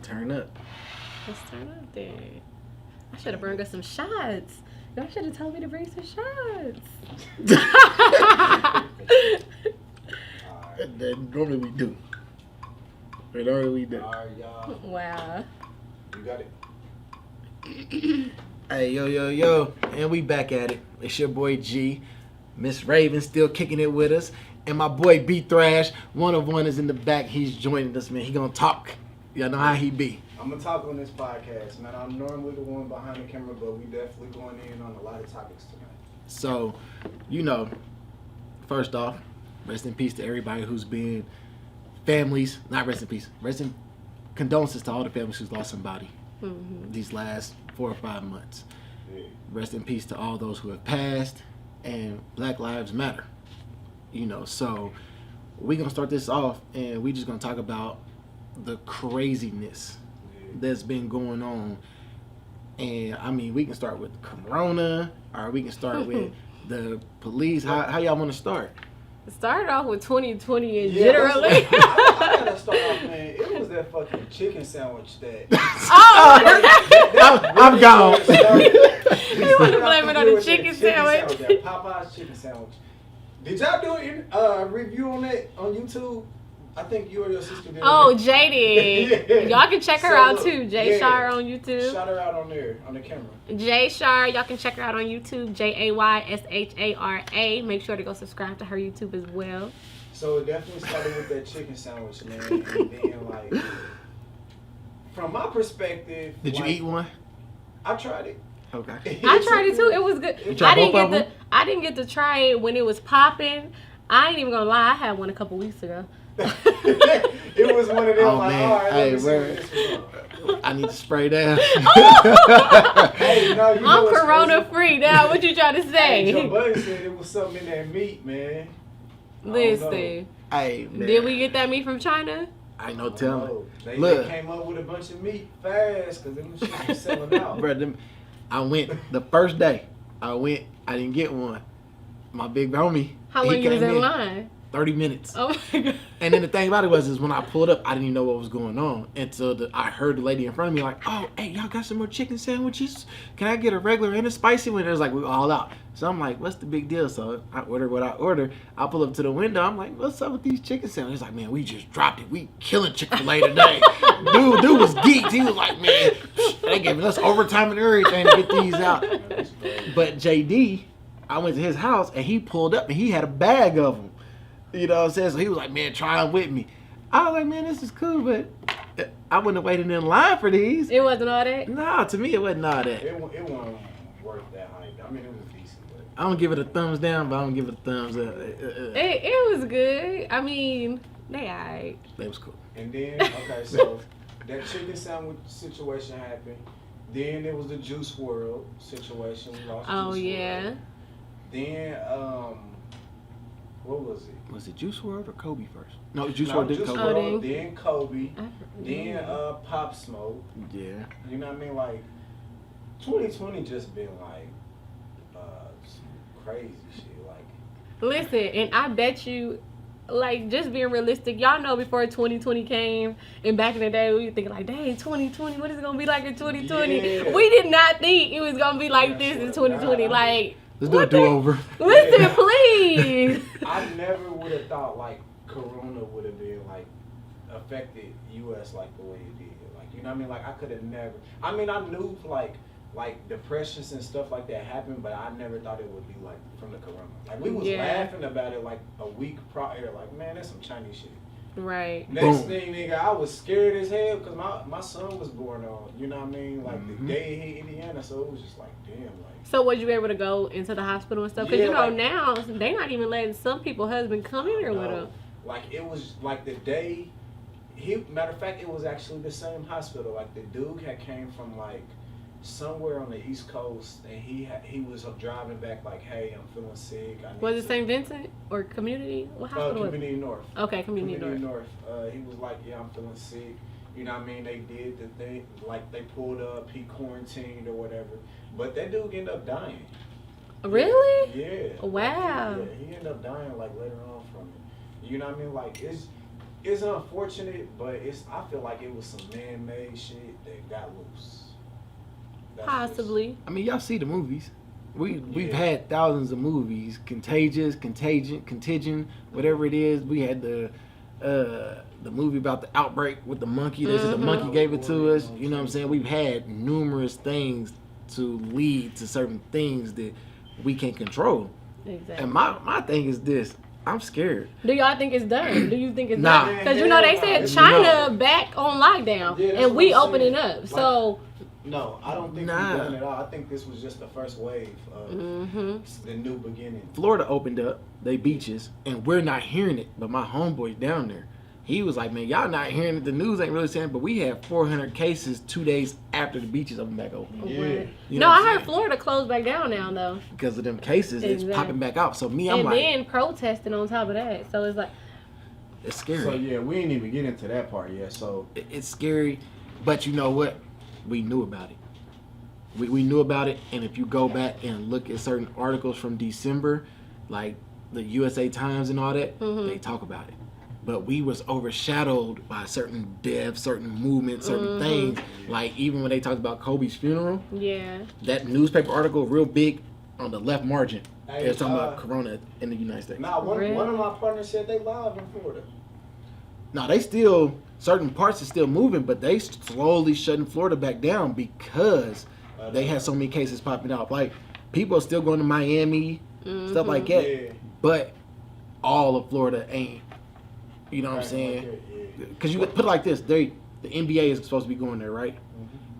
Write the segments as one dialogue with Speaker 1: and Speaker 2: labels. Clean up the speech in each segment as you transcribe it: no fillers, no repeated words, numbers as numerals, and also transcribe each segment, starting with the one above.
Speaker 1: turn up.
Speaker 2: Let's turn up then. I should have brought us some shots. Y'all should have told me to bring some shots.
Speaker 1: Normally we do. Normally we do.
Speaker 3: All right, y'all.
Speaker 2: Wow.
Speaker 3: You got it.
Speaker 1: Hey, yo. And we back at it. It's your boy G. Miss Raven still kicking it with us. And my boy B Thrash. One of one is in the back. He's joining us, man. He gonna talk. Y'all know how he be.
Speaker 3: I'm gonna talk on this podcast, man. I'm normally the one behind the camera, but we definitely going in on a lot of topics tonight.
Speaker 1: So, first off, rest in peace to everybody who's been families. Not rest in peace. Condolences to all the families who's lost somebody these last 4 or 5 months.
Speaker 3: Yeah.
Speaker 1: Rest in peace to all those who have passed, and Black Lives Matter. So we're going to start this off, and we just going to talk about the craziness that's been going on. And, I mean, we can start with Corona, or we can start with the police. How y'all want to start?
Speaker 2: Started off with 2020 and generally.
Speaker 3: I gotta start off, man. It was that fucking chicken sandwich that.
Speaker 1: I'm gone.
Speaker 2: You want to blame it on the chicken sandwich?
Speaker 3: That Popeye's chicken sandwich. Did y'all do a review on that on YouTube? I think you or your sister did.
Speaker 2: Oh, Jay did.
Speaker 3: Yeah.
Speaker 2: Y'all can check her out too. Jay Shar on YouTube.
Speaker 3: Shout her out on there, on the camera.
Speaker 2: Jay Shar, y'all can check her out on YouTube. JAYSHARA. Make sure to go subscribe to her YouTube as well.
Speaker 3: So it definitely started with that chicken sandwich, man. And then, like, from my perspective,
Speaker 1: Did you eat one?
Speaker 3: I tried it.
Speaker 1: Okay.
Speaker 2: I tried it too. It was good.
Speaker 1: You tried both of them?
Speaker 2: I didn't get to try it when it was popping. I ain't even gonna lie. I had one a couple weeks ago.
Speaker 3: It was one of them.
Speaker 1: Oh,
Speaker 3: like,
Speaker 1: man.
Speaker 3: all right,
Speaker 1: Hey,
Speaker 3: let me see
Speaker 1: word.
Speaker 3: what this was.
Speaker 1: I need to spray down.
Speaker 3: Hey, no, you know
Speaker 2: I'm
Speaker 3: what's
Speaker 2: corona
Speaker 3: crazy?
Speaker 2: free now. What you trying to
Speaker 3: Hey,
Speaker 2: say?
Speaker 3: Joe Buddy said it was something in that meat, man.
Speaker 2: Listen,
Speaker 1: Hey, man.
Speaker 2: did we get that meat from China?
Speaker 1: I ain't no telling.
Speaker 3: They
Speaker 1: Look.
Speaker 3: came up with a bunch of meat fast because them shit was selling out.
Speaker 1: Bro, I went the first day. I didn't get one. My big homie.
Speaker 2: How
Speaker 1: he
Speaker 2: long you was
Speaker 1: came
Speaker 2: in line?
Speaker 1: 30 minutes.
Speaker 2: Oh my god.
Speaker 1: And then the thing about it is when I pulled up, I didn't even know what was going on until I heard the lady in front of me like, oh, hey, y'all got some more chicken sandwiches? Can I get a regular and a spicy one? It was like, we all out. So I'm like, what's the big deal? So I ordered what I ordered. I pull up to the window. I'm like, what's up with these chicken sandwiches? He's like, man, we just dropped it. We killing Chick-fil-A today. dude was geeked. He was like, man, they giving us overtime and everything to get these out. But JD, I went to his house and he pulled up and he had a bag of them. You know what I'm saying? So he was like, man, try them with me. I was like, man, this is cool, but I wouldn't have waited in line for these.
Speaker 2: It wasn't all that?
Speaker 1: No, to me, it wasn't all that.
Speaker 3: It wasn't worth that hype. I mean, it was decent, but
Speaker 1: I don't give it a thumbs down, but I don't give it a thumbs up.
Speaker 2: It was good. I mean, they alright.
Speaker 1: That was cool.
Speaker 3: and then okay, so that chicken sandwich situation happened. Then there was the Juice World situation. We lost
Speaker 2: Oh
Speaker 3: Juice
Speaker 2: yeah.
Speaker 3: WRLD. Then what was it?
Speaker 1: Was it Juice WRLD or Kobe first? No, Juice
Speaker 3: No,
Speaker 1: WRLD did
Speaker 3: Juice
Speaker 1: Kobe.
Speaker 2: Oh,
Speaker 3: WRLD, then Kobe, then
Speaker 2: Yeah.
Speaker 3: Pop Smoke.
Speaker 1: Yeah.
Speaker 3: You know what I mean? Like 2020 just been like some crazy shit. Like
Speaker 2: Listen, and I bet you, like, just being realistic, y'all know before 2020 came, and back in the day, we were thinking, like, dang, 2020, what is it going to be like in 2020?
Speaker 3: Yeah.
Speaker 2: We did not think it was going to be like
Speaker 3: Yeah,
Speaker 2: this in
Speaker 3: swear to
Speaker 2: 2020.
Speaker 3: God.
Speaker 2: Like,
Speaker 1: Let's do a
Speaker 2: what the-
Speaker 1: do-over.
Speaker 2: Listen,
Speaker 3: Yeah.
Speaker 2: please.
Speaker 3: I never would have thought like Corona would have been like affected US like the way it did. Like you know what I mean? Like I could have never. I mean I knew like depressions and stuff like that happened, but I never thought it would be like from the Corona. Like we was
Speaker 2: Yeah.
Speaker 3: laughing about it like a week prior. Like man, that's some Chinese shit.
Speaker 2: Right.
Speaker 3: Next
Speaker 1: Boom.
Speaker 3: thing, nigga, I was scared as hell because my son was born on. You know what I mean? Like the day he hit Indiana, so it was just like damn, like.
Speaker 2: So was you able to go into the hospital and stuff? Because
Speaker 3: Yeah,
Speaker 2: you know
Speaker 3: like-
Speaker 2: now they not even letting some people's husband come in there with
Speaker 3: No.
Speaker 2: them.
Speaker 3: Like it was like the day matter of fact it was actually the same hospital. Like the dude had came from like somewhere on the East Coast and he was driving back like, hey, I'm feeling sick. I need
Speaker 2: Was it
Speaker 3: to-
Speaker 2: St. Vincent or Community? What hospital was it?
Speaker 3: Community North.
Speaker 2: Okay, Community North.
Speaker 3: He was like, yeah, I'm feeling sick. You know what I mean? They did the thing, like they pulled up, he quarantined or whatever. But that dude ended up dying.
Speaker 2: Really?
Speaker 3: Yeah.
Speaker 2: Wow.
Speaker 3: Yeah, he ended up dying like later on from it. You know what I mean? Like it's it's unfortunate, but I feel like it was some man-made shit that got loose. That's
Speaker 2: Possibly.
Speaker 1: I mean, y'all see the movies. We've had thousands of movies, Contagion, whatever it is. We had the movie about the outbreak with the monkey. They said the monkey gave it to us. You know what I'm saying? We've had numerous things to lead to certain things that we can't control.
Speaker 2: Exactly.
Speaker 1: And my thing is this: I'm scared.
Speaker 2: Do y'all think it's done? Do you think it's
Speaker 1: Nah.
Speaker 2: done? Because you know they said China back on lockdown,
Speaker 3: Yeah, that's
Speaker 2: and we
Speaker 3: what I'm
Speaker 2: opening
Speaker 3: saying.
Speaker 2: up.
Speaker 3: Like,
Speaker 2: So
Speaker 3: no, I don't think
Speaker 1: Nah.
Speaker 3: we're done at all. I think this was just the first wave of the new beginning.
Speaker 1: Florida opened up they beaches, and we're not hearing it. But my homeboy's down there. He was like, man, y'all not hearing it. The news ain't really saying, but we have 400 cases 2 days after the beaches open back open.
Speaker 3: Yeah.
Speaker 1: You
Speaker 2: no,
Speaker 1: know what
Speaker 2: I
Speaker 1: I'm
Speaker 2: heard
Speaker 1: saying?
Speaker 2: Florida closed back down now though,
Speaker 1: Because of them cases, it's
Speaker 2: Exactly.
Speaker 1: popping back out. So me, I'm
Speaker 2: and
Speaker 1: like,
Speaker 2: then protesting on top of that. So it's like,
Speaker 1: it's scary.
Speaker 3: So yeah, we ain't even get into that part yet. So
Speaker 1: It's scary, but you know what? We knew about it. We knew about it, and if you go back and look at certain articles from December, like the USA Times and all that, they talk about it. But we was overshadowed by certain deaths, certain movements, certain things. Like even when they talked about Kobe's funeral,
Speaker 2: yeah,
Speaker 1: that newspaper article, real big on the left margin,
Speaker 3: Hey,
Speaker 1: it was talking about Corona in the United States.
Speaker 3: nah,
Speaker 2: Really?
Speaker 3: one of my partners said they live in Florida.
Speaker 1: No, they still, certain parts are still moving, but they slowly shutting Florida back down because they had so many cases popping out. Like, people are still going to Miami, stuff like that.
Speaker 3: Yeah.
Speaker 1: But all of Florida ain't. You know what I'm saying? Because you put it like this, the NBA is supposed to be going there, right?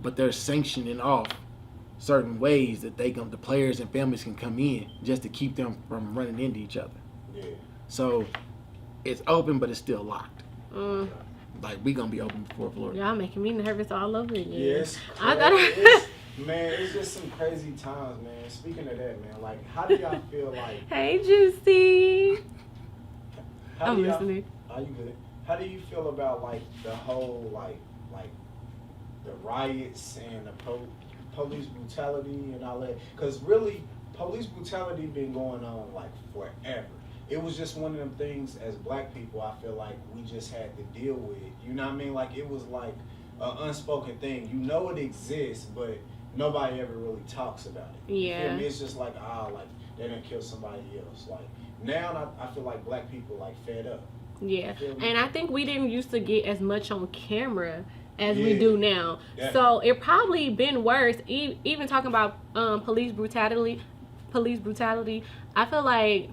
Speaker 1: But they're sanctioning off certain ways that the players and families can come in just to keep them from running into each other.
Speaker 3: Yeah.
Speaker 1: So it's open, but it's still locked. Like, we gonna be open before Florida.
Speaker 2: y'all making me nervous all over again.
Speaker 3: Yes.
Speaker 2: I thought
Speaker 3: Man, it's just some crazy times, man. Speaking of that, man, like, how do y'all feel like?
Speaker 2: Hey, Juicy.
Speaker 3: How
Speaker 2: I'm
Speaker 3: do y'all-
Speaker 2: listening.
Speaker 3: Are you good? How do you feel about like the whole like the riots and the police brutality and all that? Because really, police brutality been going on like forever. It was just one of them things as black people. I feel like we just had to deal with. You know what I mean? Like it was like an unspoken thing. You know it exists, but nobody ever really talks about it. You
Speaker 2: Yeah.
Speaker 3: feel me? It's just like like they didn't kill somebody else. Like now, I feel like black people like fed up.
Speaker 2: Yeah, and I think we didn't used to get as much on camera as we
Speaker 3: Yeah.
Speaker 2: do now.
Speaker 3: Yeah.
Speaker 2: So it probably been worse. Even talking about police brutality. I feel like,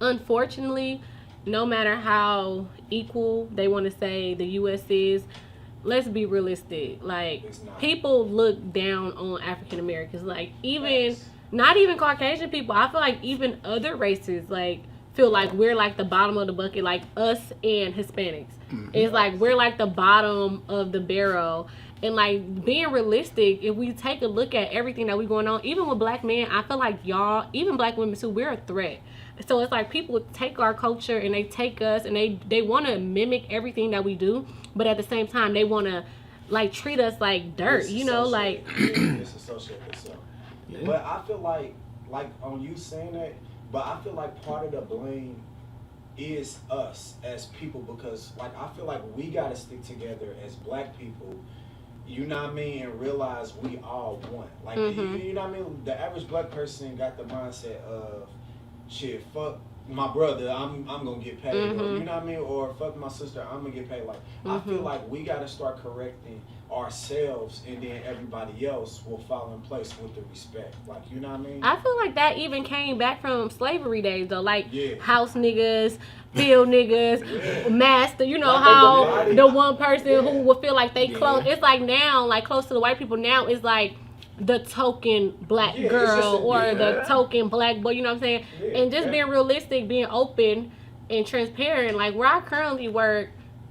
Speaker 2: unfortunately, no matter how equal they want to say the U.S. is, let's be realistic. Like,
Speaker 3: It's not.
Speaker 2: people look down on African Americans. Like, even
Speaker 3: Facts.
Speaker 2: not even Caucasian people. I feel like even other races like feel like we're like the bottom of the bucket, like us and Hispanics. It's like we're like the bottom of the barrel. And like being realistic, if we take a look at everything that we going on, even with black men, I feel like y'all, even black women too, we're a threat. So it's like people take our culture and they take us and they want to mimic everything that we do, but at the same time they want to like treat us like dirt, you know, like
Speaker 3: disassociate yourself.
Speaker 1: Yeah.
Speaker 3: But I feel like on you saying that, but I feel like part of the blame is us as people because like I feel like we gotta stick together as black people. You know what I mean, and realize we all one. Like you know what I mean. The average black person got the mindset of, shit, fuck my brother, I'm gonna get paid. Or, you know what I mean? Or fuck my sister, I'm gonna get paid. Like I feel like we gotta start correcting ourselves, and then everybody else will fall in place with the respect. Like you know what I mean?
Speaker 2: I feel like that even came back from slavery days though, like
Speaker 3: Yeah.
Speaker 2: house niggas, field niggas, master. You know
Speaker 3: Like
Speaker 2: how
Speaker 3: they divided.
Speaker 2: the one person
Speaker 3: Yeah.
Speaker 2: who will feel like they
Speaker 1: Yeah.
Speaker 2: close. It's like now, like close to the white people now, it's like the token black
Speaker 3: Yeah, it's
Speaker 2: girl
Speaker 3: just a-
Speaker 2: or
Speaker 3: yeah.
Speaker 2: the token black boy. You know what I'm saying?
Speaker 3: Yeah,
Speaker 2: And just
Speaker 3: yeah.
Speaker 2: being realistic, being open and transparent. Like where I currently work,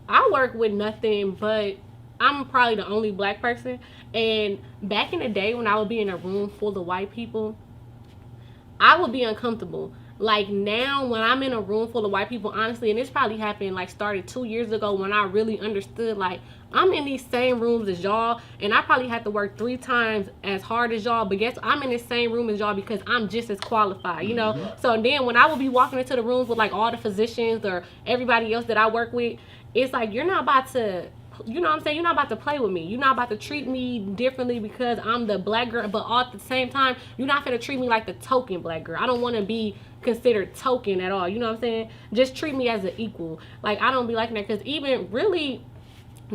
Speaker 2: I work with nothing but. I'm probably the only black person, and back in the day when I would be in a room full of white people, I would be uncomfortable. like now when I'm in a room full of white people, honestly, and this probably happened like started 2 years ago when I really understood like I'm in these same rooms as y'all, and I probably had to work 3 times as hard as y'all, but guess I'm in the same room as y'all because I'm just as qualified, you know. So then when I would be walking into the rooms with like all the physicians or everybody else that I work with, it's like you're not about to, you know what I'm saying? You're not about to play with me. You're not about to treat me differently because I'm the black girl. But all at the same time, you're not going to treat me like the token black girl. I don't want to be considered token at all. You know what I'm saying? Just treat me as an equal. Like, I don't be liking that because even really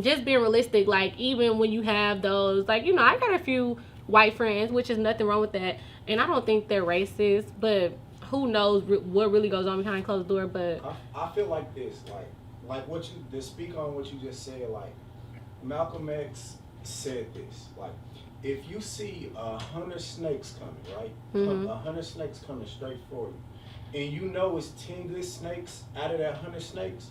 Speaker 2: just being realistic, like, even when you have those, like, you know, I got a few white friends, which is nothing wrong with that. And I don't think they're racist, but who knows what really goes on behind closed door. But
Speaker 3: I feel like this, like what you to speak on what you just said, like Malcolm X said this, like if you see 100 snakes coming, right, 100 snakes coming straight for you, and you know it's 10 good snakes out of that 100 snakes,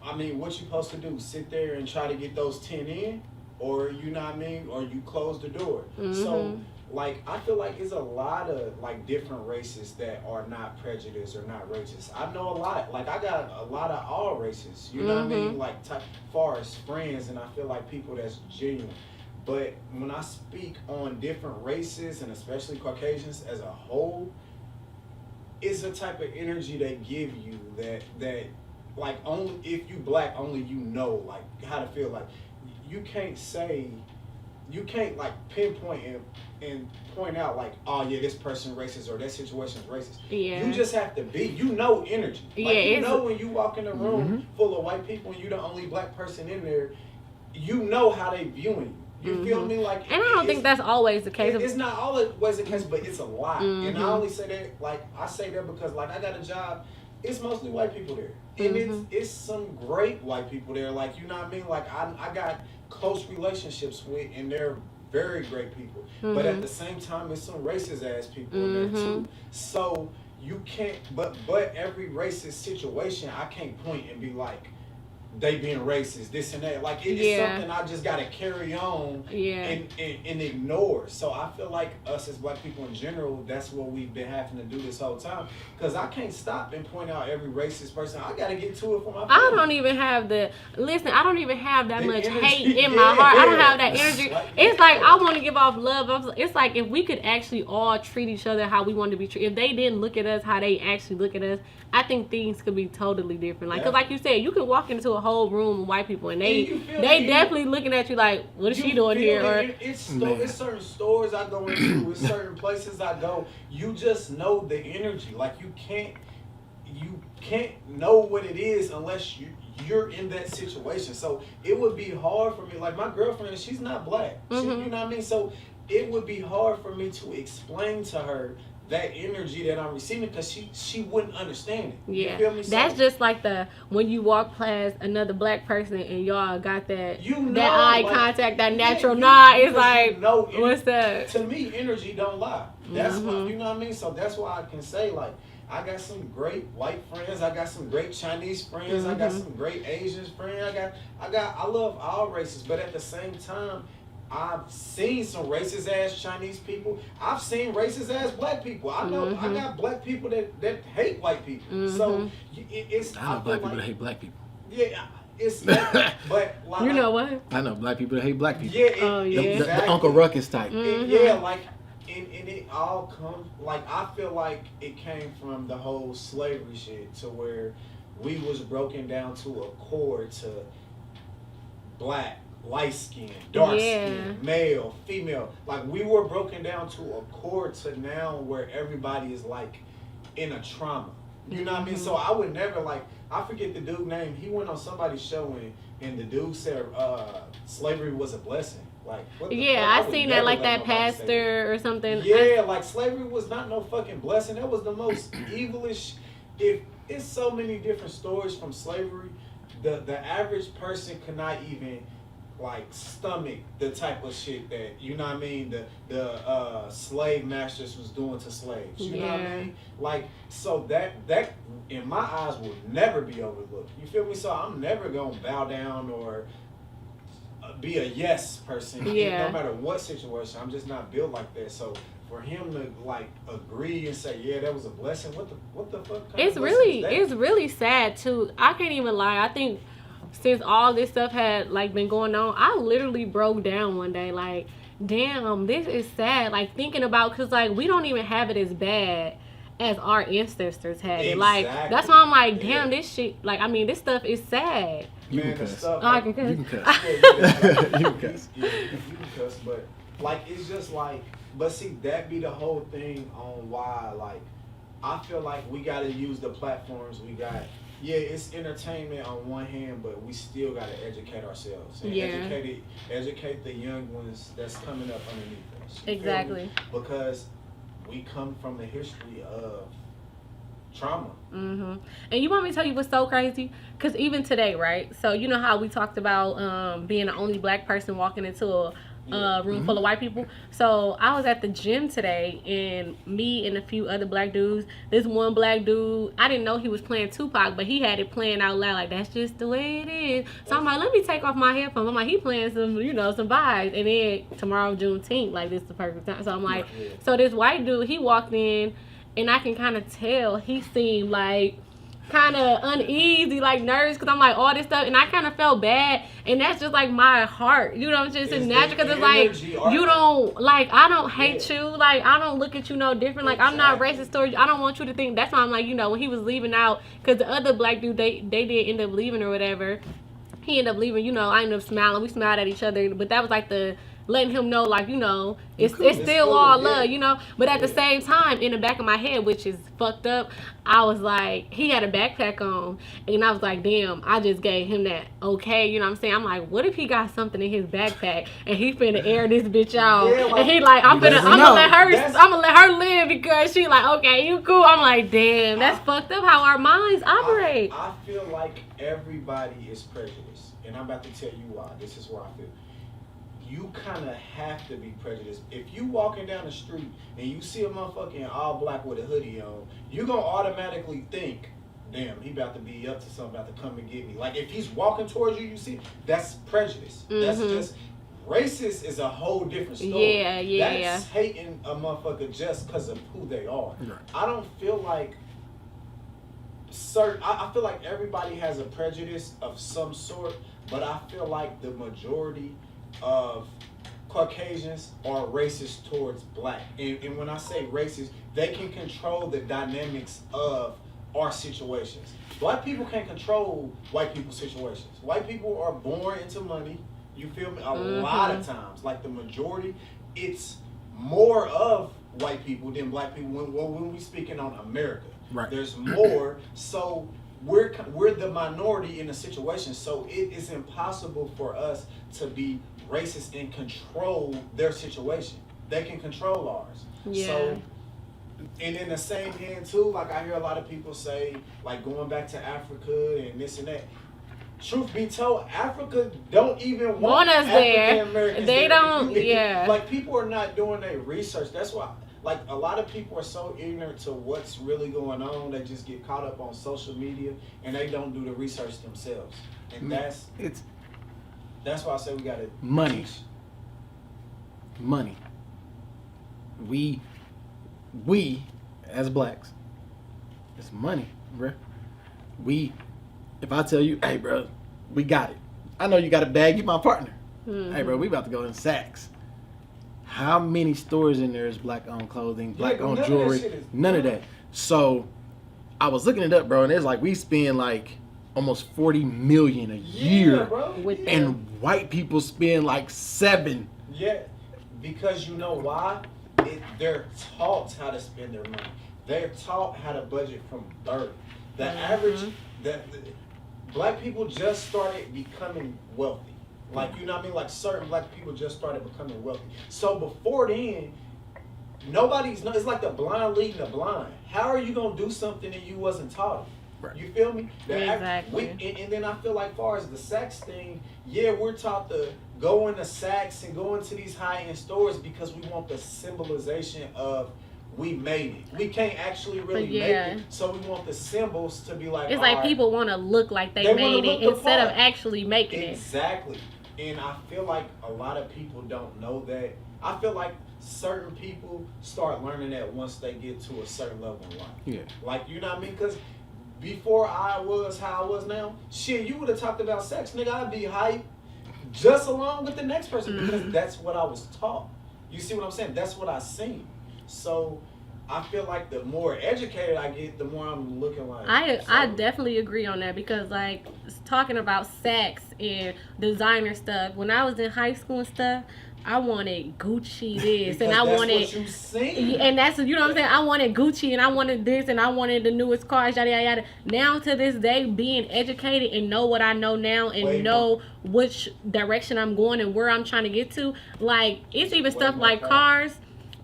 Speaker 3: I mean, what you supposed to do? Sit there and try to get those 10 in, or you know what I mean, or you close the door. So like I feel like it's a lot of like different races that are not prejudiced or not racist. I know a lot, like I got a lot of all races, you know what I mean, like far as friends, and I feel like people that's genuine. But when I speak on different races and especially Caucasians as a whole, it's a type of energy they give you that like only if you black, only you know like how to feel. Like you can't like pinpoint and point out like, oh yeah, this person racist or that situation is racist.
Speaker 2: Yeah.
Speaker 3: You just have to be, you know, energy. Like,
Speaker 2: yeah,
Speaker 3: you know when you walk in a room full of white people and you're the only black person in there, you know how they viewing you. You feel me? Like,
Speaker 2: and I don't think that's always the case.
Speaker 3: It's not always the case, but it's a lot. And I only say that, like, I say that because, like, I got a job. It's mostly white people there, and it's some great white people there. Like, you know what I mean? Like, I got close relationships with, and they're very great people. But at the same time, it's some racist ass people in there too. So you can't. But every racist situation, I can't point and be like, they being racist, this and that. Like, it's something I just gotta carry on and ignore. So I feel like us as black people in general, that's what we've been having to do this whole time. Because I can't stop and point out every racist person. I gotta get to it for my family.
Speaker 2: I don't even have that much hate in my heart. I don't have that energy. It's like I want to give off love. It's like if we could actually all treat each other how we want to be treated. If they didn't look at us how they actually look at us, I think things could be totally different. Like, cause like you said, you could walk into a whole room of white people and they definitely looking at you like, what is she doing here? Or
Speaker 3: it's certain stores I go into, it's certain places I go. You just know the energy. Like you can't know what it is unless you're in that situation. So it would be hard for me. Like my girlfriend, she's not black. You know what I mean? So it would be hard for me to explain to her that energy that I'm receiving because she wouldn't understand it.
Speaker 2: Yeah,
Speaker 3: you feel me?
Speaker 2: That's just like when you walk past another black person and y'all got that that eye contact, that natural nod. It's like, what's that?
Speaker 3: To me, energy don't lie. That's why, you know what I mean? So that's why I can say, like, I got some great white friends. I got some great Chinese friends. I got some great Asian friends. I love all races, but at the same time, I've seen some racist ass Chinese people. I've seen racist ass black people. I know I got black people that hate white people. So it's
Speaker 1: I know black people that hate black people.
Speaker 3: Yeah, it's like, but like,
Speaker 2: you know what?
Speaker 1: I know black people that hate black people.
Speaker 3: Yeah,
Speaker 1: the Uncle Ruckus type.
Speaker 3: Yeah, like and it all comes like I feel like it came from the whole slavery shit to where we was broken down to a core to black, light skin, dark skin, male, female. Like we were broken down to a core to now where everybody is like in a trauma. You know what I mean? So I would never like, I forget the dude name. He went on somebody's show and the dude said slavery was a blessing. Like, what the fuck?
Speaker 2: I seen that like that pastor or something.
Speaker 3: Yeah, like slavery was not no fucking blessing. That was the most evilish. If it's so many different stories from slavery, the average person could not even like stomach the type of shit that, you know what I mean, the slave masters was doing to slaves. You know what I mean? Like, so that in my eyes will never be overlooked. You feel me? So I'm never gonna bow down or be a yes person no matter what situation. I'm just not built like that. So for him to like agree and say, yeah, that was a blessing. What the fuck? Kind
Speaker 2: It's
Speaker 3: of blessing
Speaker 2: really
Speaker 3: is that?
Speaker 2: it's really sad too. I can't even lie. I think since all this stuff had like been going on, I literally broke down one day like, damn, this is sad. Like thinking about, cause like we don't even have it as bad as our ancestors had it. Like that's why I'm like, damn, this shit. Like I mean, this stuff is sad.
Speaker 1: You
Speaker 3: Man,
Speaker 1: can
Speaker 3: the
Speaker 1: cuss.
Speaker 3: stuff.
Speaker 2: Oh, I can cuss.
Speaker 1: You can cuss.
Speaker 3: Yeah, you
Speaker 1: You can cuss.
Speaker 3: Yeah, you can cuss, but like it's just like, but see, that be the whole thing on why like I feel like we gotta use the platforms we got. Yeah, it's entertainment on one hand, but we still gotta educate ourselves and educate the young ones that's coming up underneath us. You feel me?
Speaker 2: Exactly.
Speaker 3: Because we come from the history of trauma.
Speaker 2: And you want me to tell you what's so crazy? Because even today, right? So you know how we talked about being the only black person walking into a room full of white people. So I was at the gym today, and me and a few other black dudes. This one black dude, I didn't know he was playing Tupac, but he had it playing out loud like that's just the way it is. So I'm like, let me take off my headphones. I'm like, he playing some, some vibes. And then tomorrow Juneteenth, like this is the perfect time. So I'm like, so this white dude, he walked in, and I can kind of tell he seemed like kind of uneasy, like nervous, because I'm like all this stuff, and I kind of felt bad, and that's just like my heart, you know what I'm saying? It's natural, because it's like you don't like, I don't hate you, like I don't look at you no different, like I'm not racist towards you. I don't want you to think. That's why I'm like, when he was leaving out, because the other black dude, they did end up leaving or whatever. He ended up leaving, I ended up smiling. We smiled at each other, but that was like the letting him know, like, it's still cool, all love, But at the same time, in the back of my head, which is fucked up, I was like, he had a backpack on, and I was like, damn, I just gave him that okay, you know what I'm saying? I'm like, what if he got something in his backpack and he finna air this bitch out? And he like, I'm gonna let her live because she like, okay, you cool. I'm like, damn, that's fucked up how our minds operate.
Speaker 3: I feel like everybody is prejudiced, and I'm about to tell you why. This is where I feel. You kind of have to be prejudiced. If you walking down the street and you see a motherfucker in all black with a hoodie on, you gonna automatically think, damn, he about to be up to something, about to come and get me. Like if he's walking towards you, you see, that's prejudice. That's just, racist is a whole different story. That's hating a motherfucker just because of who they are. Right. I don't feel like I feel like everybody has a prejudice of some sort, but I feel like the majority of Caucasians are racist towards black. And when I say racist, they can control the dynamics of our situations. Black people can't control white people's situations. White people are born into money. You feel me? A lot of times, like the majority, it's more of white people than black people when we speaking on America. Right. There's more. So we're the minority in a situation. So it is impossible for us to be racist and control their situation. They can control ours. Yeah. So, and in the same hand too, like I hear a lot of people say, like going back to Africa and this and that. Truth be told, Africa don't even want us there. They don't. Yeah. Like people are not doing their research. That's why. Like a lot of people are so ignorant to what's really going on. They just get caught up on social media and they don't do the research themselves. And that's why I say we gotta teach. Money.
Speaker 1: We as blacks, it's money, bruh. If I tell you, hey, bro, we got it. I know you got a bag. You my partner. Hey, bro, we about to go in Saks. How many stores in there is black-owned clothing, black-owned jewelry? None of that. So I was looking it up, bro, and it's like we spend like almost $40 million a year, bro. And white people spend like $7 million.
Speaker 3: Yeah, because you know why? They're taught how to spend their money. They're taught how to budget from birth. The average, black people just started becoming wealthy. Like, you know what I mean? Like, certain black people just started becoming wealthy. So before then, it's like the blind leading the blind. How are you going to do something that you wasn't taught? Right. You feel me? Exactly. And then I feel like, far as the Saks thing, yeah, we're taught to go into Saks and go into these high-end stores because we want the symbolization of we made it. We can't actually really make it, so we want the symbols to be like.
Speaker 2: It's like people want to look like they made it instead of actually making it.
Speaker 3: Exactly. And I feel like a lot of people don't know that, I feel like certain people start learning that once they get to a certain level in life.
Speaker 1: Yeah.
Speaker 3: Like, you know what I mean? Because before I was how I was now, shit, you would have talked about sex, nigga. I'd be hype just along with the next person because that's what I was taught. You see what I'm saying? That's what I seen. So I feel like the more educated I get, the more I'm looking like.
Speaker 2: I definitely agree on that because like talking about sex and designer stuff. When I was in high school and stuff, I wanted Gucci this and I wanted
Speaker 3: what you seen.
Speaker 2: and that's, you know what I'm saying, I wanted Gucci and I wanted this and I wanted the newest cars, yada yada yada. Now to this day, being educated and know what I know now and know which direction I'm going and where I'm trying to get to, like it's even stuff like cars.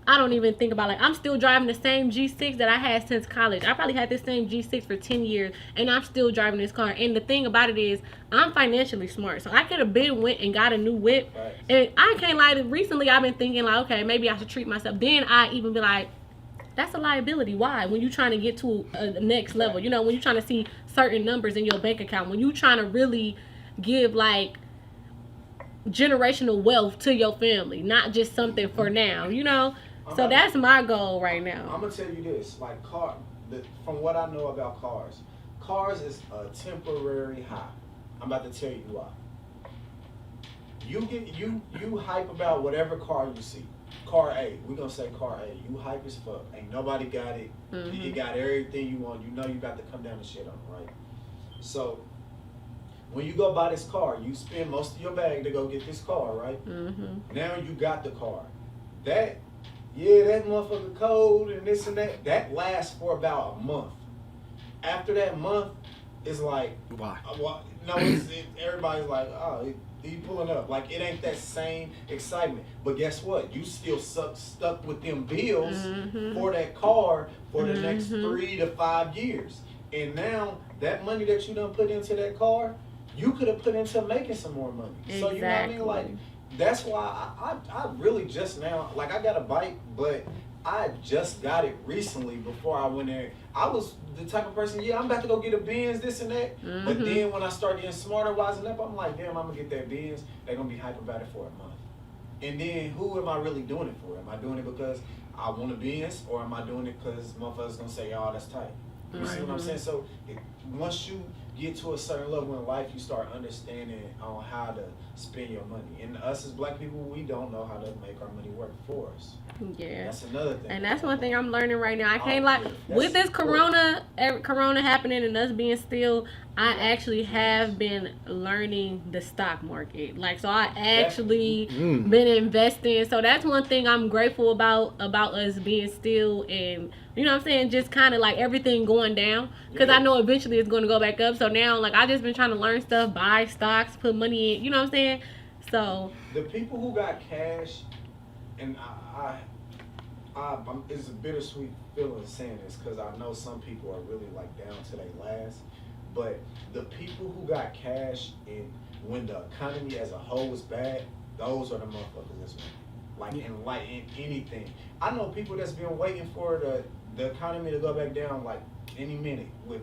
Speaker 2: I don't even think about, like, I'm still driving the same G6 that I had since college. I probably had this same G6 for 10 years, and I'm still driving this car. And the thing about it is, I'm financially smart. So I could have went and got a new whip.
Speaker 3: Right.
Speaker 2: And I can't lie, recently I've been thinking, like, okay, maybe I should treat myself. Then I even be like, that's a liability. Why? When you're trying to get to a next level, you know, when you're trying to see certain numbers in your bank account, when you're trying to really give, like, generational wealth to your family, not just something for now, you know? So that's my goal right now.
Speaker 3: I'm gonna tell you this, like from what I know about cars is a temporary high. I'm about to tell you why. You hype about whatever car you see. Car A, we gonna say car A. You hype as fuck. Ain't nobody got it. You got everything you want. You know you got to come down and shit on it, right? So when you go buy this car, you spend most of your bag to go get this car, right? Now you got the car. That motherfucker cold and this and that. That lasts for about a month. After that month, it's like,
Speaker 1: why?
Speaker 3: No, everybody's like, oh, he pulling up. Like, it ain't that same excitement. But guess what? You still stuck with them bills for that car for the next 3 to 5 years. And now, that money that you done put into that car, you could have put into making some more money.
Speaker 2: Exactly.
Speaker 3: So, you know what I mean? Like, that's why I really just now, like, I got a bike, but I just got it recently before I went there. I was the type of person, I'm about to go get a Benz, this and that. But then when I start getting smarter, wising up, I'm like, damn, I'm going to get that Benz. They're going to be hype about it for a month. And then who am I really doing it for? Am I doing it because I want a Benz, or am I doing it because motherfuckers going to say, oh, that's tight? You see what I'm saying? So once you get to a certain level in life, you start understanding on how to spend your money. And us as black people, we don't know how to make our money work for us.
Speaker 2: Yeah,
Speaker 3: that's another thing.
Speaker 2: And that's one thing I'm learning right now. I can't lie, with this corona happening and us being still, I actually have been learning the stock market. Like, so I actually been investing. So that's one thing I'm grateful about us being still, and you know what I'm saying, just kind of like everything going down, because I know eventually it's going to go back up. So now, like, I just been trying to learn stuff, buy stocks, put money in, you know what I'm saying? So
Speaker 3: the people who got cash, and it's a bittersweet feeling saying this, because I know some people are really like down to their last, but the people who got cash and when the economy as a whole is bad, those are the motherfuckers that's winning. Like in anything. I know people that's been waiting for the economy to go back down like any minute with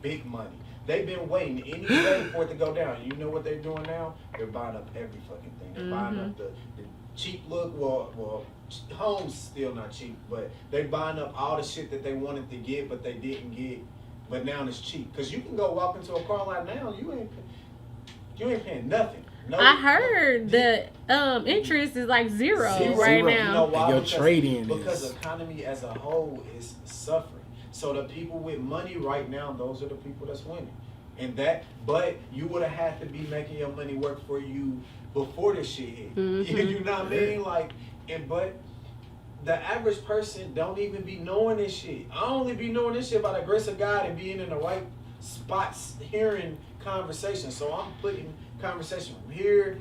Speaker 3: big money. They've been waiting any day for it to go down. You know what they're doing now? They're buying up every fucking thing. They're buying up the cheap look. Well, homes still not cheap, but they buying up all the shit that they wanted to get, but they didn't get. But now it's cheap. Because you can go walk into a car lot now, you ain't paying nothing. No,
Speaker 2: I heard the interest is like zero right now.
Speaker 3: You know why?
Speaker 1: Your trading
Speaker 3: because the economy as a whole is suffering. So the people with money right now, those are the people that's winning. But you would have had to be making your money work for you before this shit hit. You know what I mean? Like, but the average person don't even be knowing this shit. I only be knowing this shit by the grace of God and being in the right spots, hearing conversation. So I'm putting conversation from here,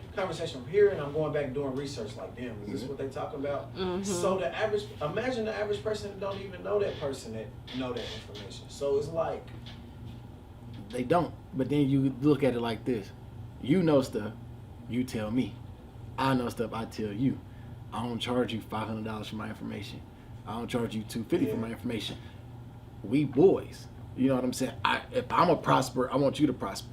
Speaker 3: and I'm going back and doing research like, damn, is this what they talk about? So imagine the average person that don't even know that person that know that information. So it's like,
Speaker 1: they don't. But then you look at it like this. You know stuff, you tell me. I know stuff, I tell you. I don't charge you $500 for my information. I don't charge you $250 for my information. We boys. You know what I'm saying? If I'm a prosper, I want you to prosper.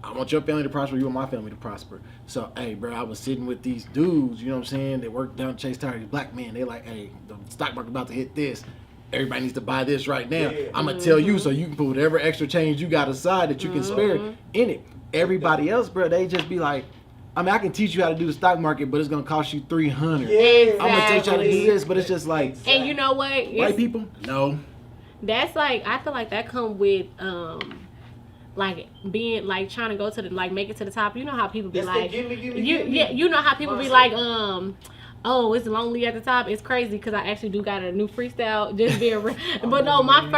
Speaker 1: I want your family to prosper. You want my family to prosper. So, hey, bro, I was sitting with these dudes, you know what I'm saying? They work down Chase Tower, these black men. They like, hey, the stock market about to hit this. Everybody needs to buy this right now.
Speaker 3: Yeah.
Speaker 1: I'm going to tell you so you can put whatever extra change you got aside that you can spare in it. Everybody else, bro, they just be like, I mean, I can teach you how to do the stock market, but it's going to cost you $300.
Speaker 3: Yeah,
Speaker 1: I'm going to teach you how to do this, but it's just like,
Speaker 2: And you know what?
Speaker 1: white people? No.
Speaker 2: That's like, I feel like that come with like being like trying to go to the like make it to the top. You know how people be
Speaker 3: That's
Speaker 2: like,
Speaker 3: the gimme.
Speaker 2: yeah, you know how people be like, oh, it's lonely at the top. It's crazy because I actually do got a new freestyle. Just being real. But no, my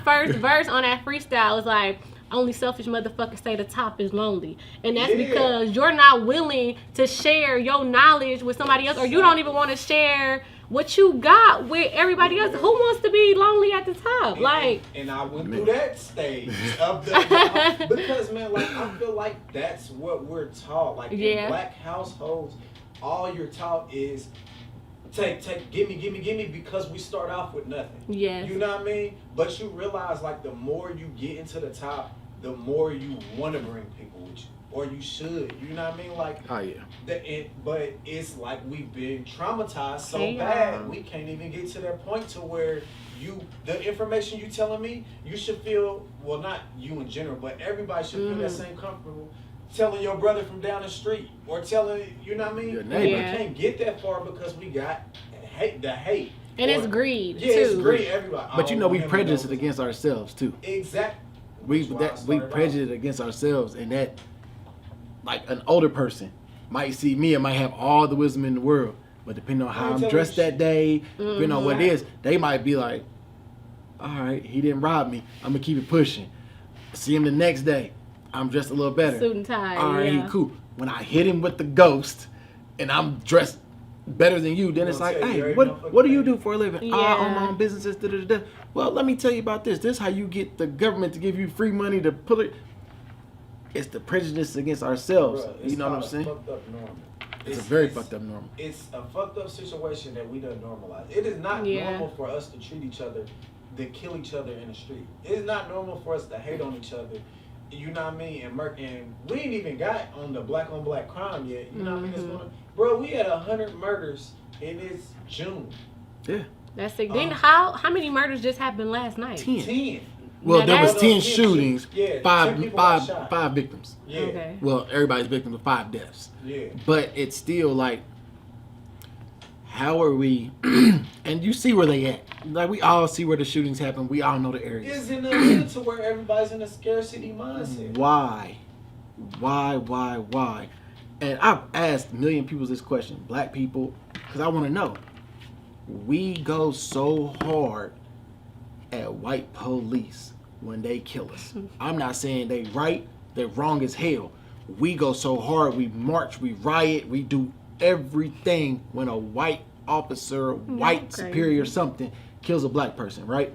Speaker 2: first verse on that freestyle was like, only selfish motherfuckers say the top is lonely. And that's because you're not willing to share your knowledge with somebody else, or you don't even want to share what you got with everybody else. Who wants to be lonely at the top?
Speaker 3: And I went through that stage of the because man, like I feel like that's what we're taught. Like in black households, all you're taught is take, gimme, because we start off with nothing.
Speaker 2: Yes.
Speaker 3: You know what I mean? But you realize like the more you get into the top, the more you want to bring people with you. Or you should. You know what I mean? Like,
Speaker 1: oh yeah.
Speaker 3: But it's like we've been traumatized so bad we can't even get to that point to where the information you telling me, you should feel, well, not you in general, but everybody should feel that same comfortable telling your brother from down the street or telling, you know what I mean?
Speaker 1: Your neighbor.
Speaker 3: We can't get that far because we got the hate.
Speaker 2: And it's greed, too.
Speaker 3: Yeah, it's greed, everybody.
Speaker 1: But you know we prejudiced against ourselves too.
Speaker 3: Exactly.
Speaker 1: We prejudiced against ourselves, and that, like an older person might see me and might have all the wisdom in the world, but depending on how I'm dressed that day, depending on what it is, they might be like, all right, he didn't rob me, I'm gonna keep it pushing. See him the next day, I'm dressed a little better.
Speaker 2: Suit and tie.
Speaker 1: All right, he cool. When I hit him with the ghost and I'm dressed better than you, then it's like, hey, what do you do for a living? I own my own businesses. Da. Well, let me tell you about this. This is how you get the government to give you free money to put it. It's the prejudice against ourselves.
Speaker 3: Bruh,
Speaker 1: you know what I'm saying?
Speaker 3: Fucked up normal.
Speaker 1: It's a very fucked up normal.
Speaker 3: It's a fucked up situation that we done normalize. It is not normal for us to treat each other, to kill each other in the street. It is not normal for us to hate on each other. You know what I mean? And we ain't even got on the black on black crime yet. You know what I mean? It's going, bro, we had 100 murders and it's June.
Speaker 1: Yeah.
Speaker 2: That's sick. Then how many murders just happened last night?
Speaker 3: 10.
Speaker 1: Well, there was 10 shootings,
Speaker 3: Yeah,
Speaker 1: 5 victims.
Speaker 3: Yeah.
Speaker 2: Okay.
Speaker 1: Well, everybody's victim of 5 deaths.
Speaker 3: Yeah.
Speaker 1: But it's still like, how are we? And you see where they at. Like, we all see where the shootings happen. We all know the areas.
Speaker 3: It's in the middle to where everybody's in a scarcity mindset.
Speaker 1: Why? And I've asked a million people this question, black people, because I want to know. We go so hard at white police when they kill us. I'm not saying they right, they're wrong as hell. We go so hard, we march, we riot, we do everything when a white officer, white superior something kills a black person, right?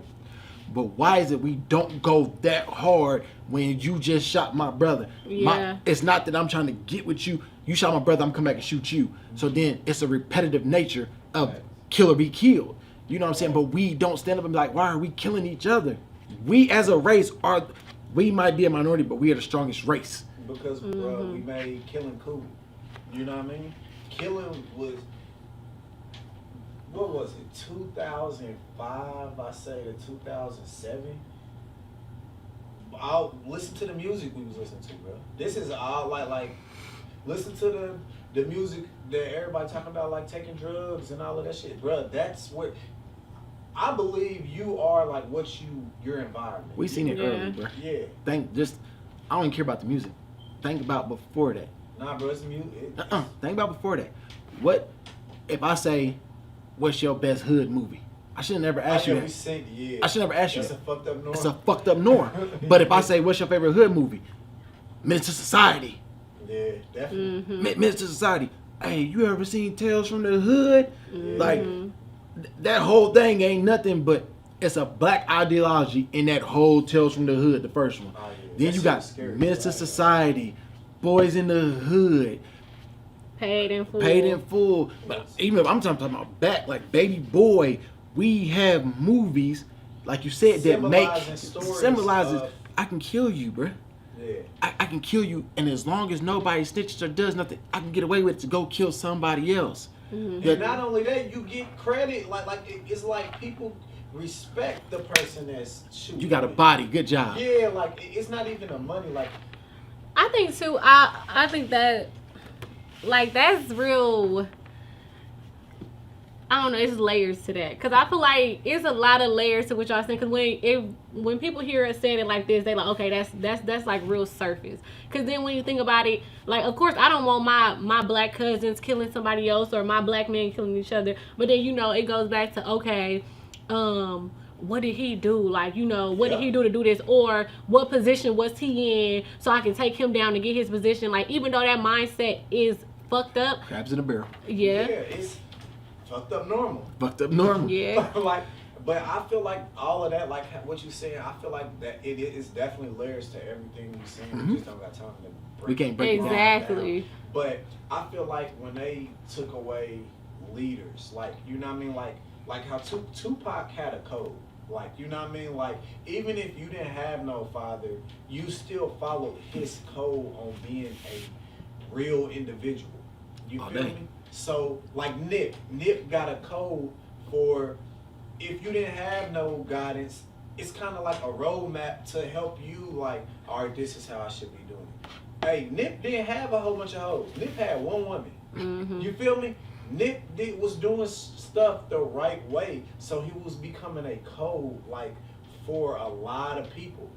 Speaker 1: But why is it we don't go that hard when you just shot my brother? It's not that I'm trying to get with you. You shot my brother, I'm coming back and shoot you. So then it's a repetitive nature of kill or be killed. You know what I'm saying? But we don't stand up and be like, why are we killing each other? We as a race we might be a minority, but we are the strongest race.
Speaker 3: Because bro, we made killing cool. You know what I mean? Killing was, what was it, 2005, I say, to 2007? I'll listen to the music we was listening to, bro. This is all like listen to the music that everybody talking about, like taking drugs and all of that shit, bro. That's what I believe you are, like what your environment.
Speaker 1: We seen it early, bro.
Speaker 3: Yeah.
Speaker 1: I don't even care about the music. Think about before that.
Speaker 3: Nah, bro, it's music.
Speaker 1: Think about before that. What if I say, what's your best hood movie? I should never ask you that. I should never ask you that.
Speaker 3: That's a fucked up norm.
Speaker 1: It's a fucked up norm. But if I say, what's your favorite hood movie? Menace to Society.
Speaker 3: Yeah, definitely.
Speaker 1: Menace to Society. Hey, you ever seen Tales from the Hood? Like, that whole thing ain't nothing but it's a black ideology in that whole Tales from the Hood, the first one. Then you got Menace to Society, Boys in the Hood.
Speaker 2: Paid in Full.
Speaker 1: But even if I'm talking about back, like Baby Boy, we have movies, like you said, that symbolizes I can kill you, bruh.
Speaker 3: Yeah.
Speaker 1: I can kill you, and as long as nobody snitches or does nothing, I can get away with it to go kill somebody else.
Speaker 2: Mm-hmm.
Speaker 3: And not only that, you get credit. It's like people respect the person that's shooting.
Speaker 1: You got a body. Good job.
Speaker 3: Yeah, like it's not even the money. Like
Speaker 2: I think too. I think that like that's real. I don't know. It's layers to that because I feel like it's a lot of layers to what y'all saying. Because when people hear us saying it like this, they like, okay, that's like real surface. Because then when you think about it, like of course I don't want my black cousins killing somebody else or my black men killing each other. But then it goes back to okay, what did he do? Like what did he do to do this? Or what position was he in so I can take him down to get his position? Like even though that mindset is fucked up.
Speaker 1: Crabs in a barrel.
Speaker 3: yeah, it's fucked up normal.
Speaker 1: Fucked up normal.
Speaker 2: Yeah.
Speaker 3: But I feel like all of that, like what you saying, I feel like that it is definitely layers to everything you're saying.
Speaker 1: Mm-hmm.
Speaker 3: We just don't got time to break
Speaker 1: We can't break it down.
Speaker 2: Exactly.
Speaker 3: But I feel like when they took away leaders, like you know what I mean, like how Tupac had a code. Like, you know what I mean? Like, even if you didn't have no father, you still followed his code on being a real individual. You feel me? So, like Nip got a code for if you didn't have no guidance, it's kind of like a roadmap to help you, like, all right, this is how I should be doing it. Hey, Nip didn't have a whole bunch of hoes. Nip had one woman.
Speaker 2: Mm-hmm.
Speaker 3: You feel me? Nip was doing stuff the right way, so he was becoming a code, like, for a lot of people.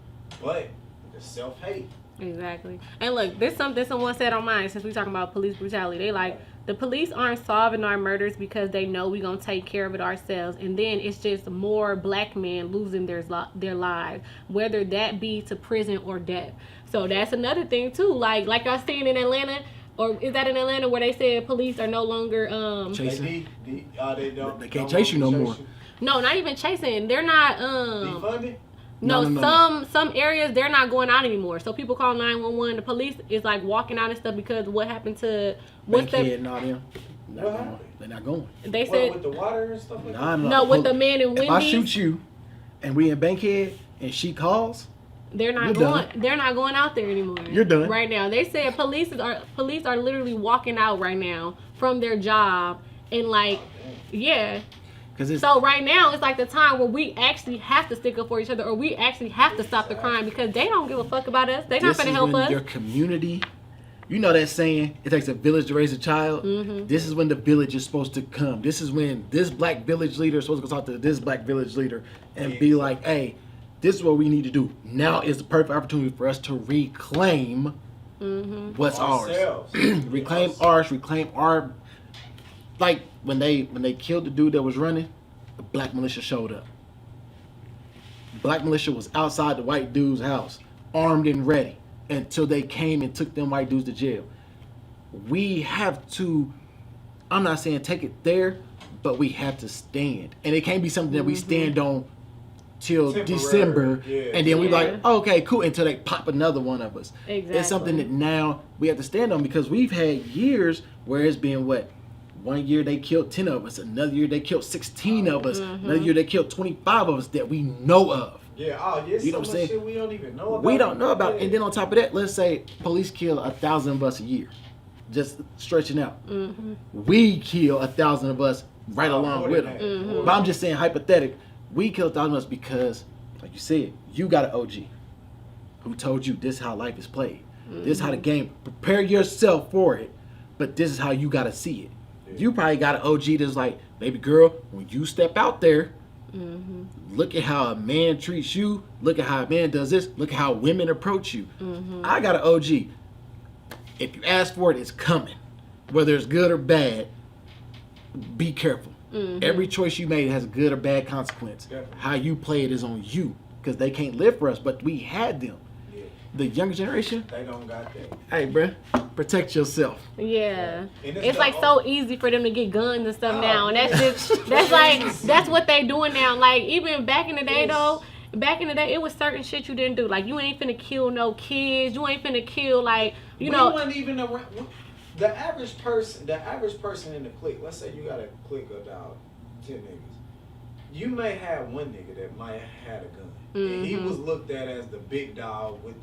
Speaker 3: But the self-hate.
Speaker 2: Exactly. And look, there's something someone said on mine since we talking about police brutality. They like, the police aren't solving our murders because they know we're going to take care of it ourselves. And then it's just more black men losing their lives, whether that be to prison or death. So that's another thing, too. Like y'all seeing in Atlanta, or is that in Atlanta where they said police are no longer...
Speaker 1: Chasing.
Speaker 3: They
Speaker 1: can't chase you no more.
Speaker 2: No, not even chasing. They're not...
Speaker 3: Defunded?
Speaker 2: No, some areas they're not going out anymore. So people call 911. The police is like walking out and stuff because what happened to what's that?
Speaker 1: And all them. They're not going.
Speaker 2: They said
Speaker 3: with the water and stuff like
Speaker 1: that.
Speaker 2: No, with the man in Wendy's.
Speaker 1: If I shoot you, and we in Bankhead, and she calls,
Speaker 2: they're not
Speaker 1: done.
Speaker 2: They're not going out there anymore.
Speaker 1: You're done
Speaker 2: right now. They said police are literally walking out right now from their job and like, yeah. So right now it's like the time where we actually have to stick up for each other, or we actually have to stop the crime because they don't give a fuck about us. They're not gonna help us.
Speaker 1: Your community, you know that saying, it takes a village to raise a child.
Speaker 2: Mm-hmm.
Speaker 1: This is when the village is supposed to come. This is when this black village leader is supposed to go talk to this black village leader and be like, hey, this is what we need to do. Now is the perfect opportunity for us to reclaim what's ours. Reclaim ours, reclaim our... Like, when they killed the dude that was running, the black militia showed up. Black militia was outside the white dude's house, armed and ready, until they came and took them white dudes to jail. We have to, I'm not saying take it there, but we have to stand. And it can't be something that we stand on till December, and then we like, oh, okay, cool, until they pop another one of us.
Speaker 2: Exactly.
Speaker 1: It's something that now we have to stand on because we've had years where it's been what? 1 year they killed 10 of us, another year they killed 16 of us, another year they killed 25 of us that we know of.
Speaker 3: Yeah,
Speaker 1: you know what I'm saying?
Speaker 3: Shit we don't even know about.
Speaker 1: We don't know about, and then on top of that, let's say police kill 1,000 of us a year, just stretching out. We kill 1,000 of us right along with them. But I'm just saying, hypothetic, we kill 1,000 of us because, like you said, you got an OG who told you this is how life is played. This is how the game. Prepare yourself for it, but this is how you got to see it. You probably got an OG that's like, baby girl, when you step out there, look at how a man treats you. Look at how a man does this. Look at how women approach you. I got an OG. If you ask for it, it's coming. Whether it's good or bad, be careful. Every choice you made has a good or bad consequence. How you play it is on you because they can't live for us, but we had them. The younger generation,
Speaker 3: they don't got that.
Speaker 1: Hey, bruh, protect yourself.
Speaker 2: Yeah, it's like so easy for them to get guns and stuff now, and that's what they doing now. Like even back in the day though, it was certain shit you didn't do. Like you ain't finna kill no kids. You ain't finna kill we
Speaker 3: wasn't even around. The average person in the clique. Let's say you got a clique of 10 niggas. You may have one nigga that might have had a gun. And he was looked at as the big dog with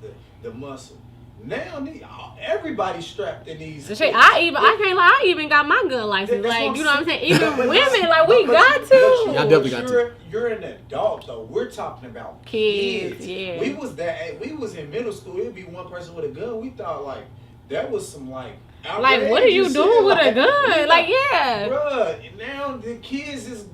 Speaker 3: the muscle. Now everybody's strapped in these.
Speaker 2: Shit, I can't lie. I even got my gun license.
Speaker 3: That's
Speaker 2: Like,
Speaker 3: what
Speaker 2: you know what I'm saying?
Speaker 3: saying.
Speaker 2: Even women, like, we got to.
Speaker 1: Y'all definitely got to.
Speaker 3: You're an adult though. We're talking about
Speaker 2: Kids, yeah.
Speaker 3: We was in middle school. It'd be one person with a gun. We thought like that was some like.
Speaker 2: Like, what are you doing with a gun? Like, yeah.
Speaker 3: Bruh, now the kids is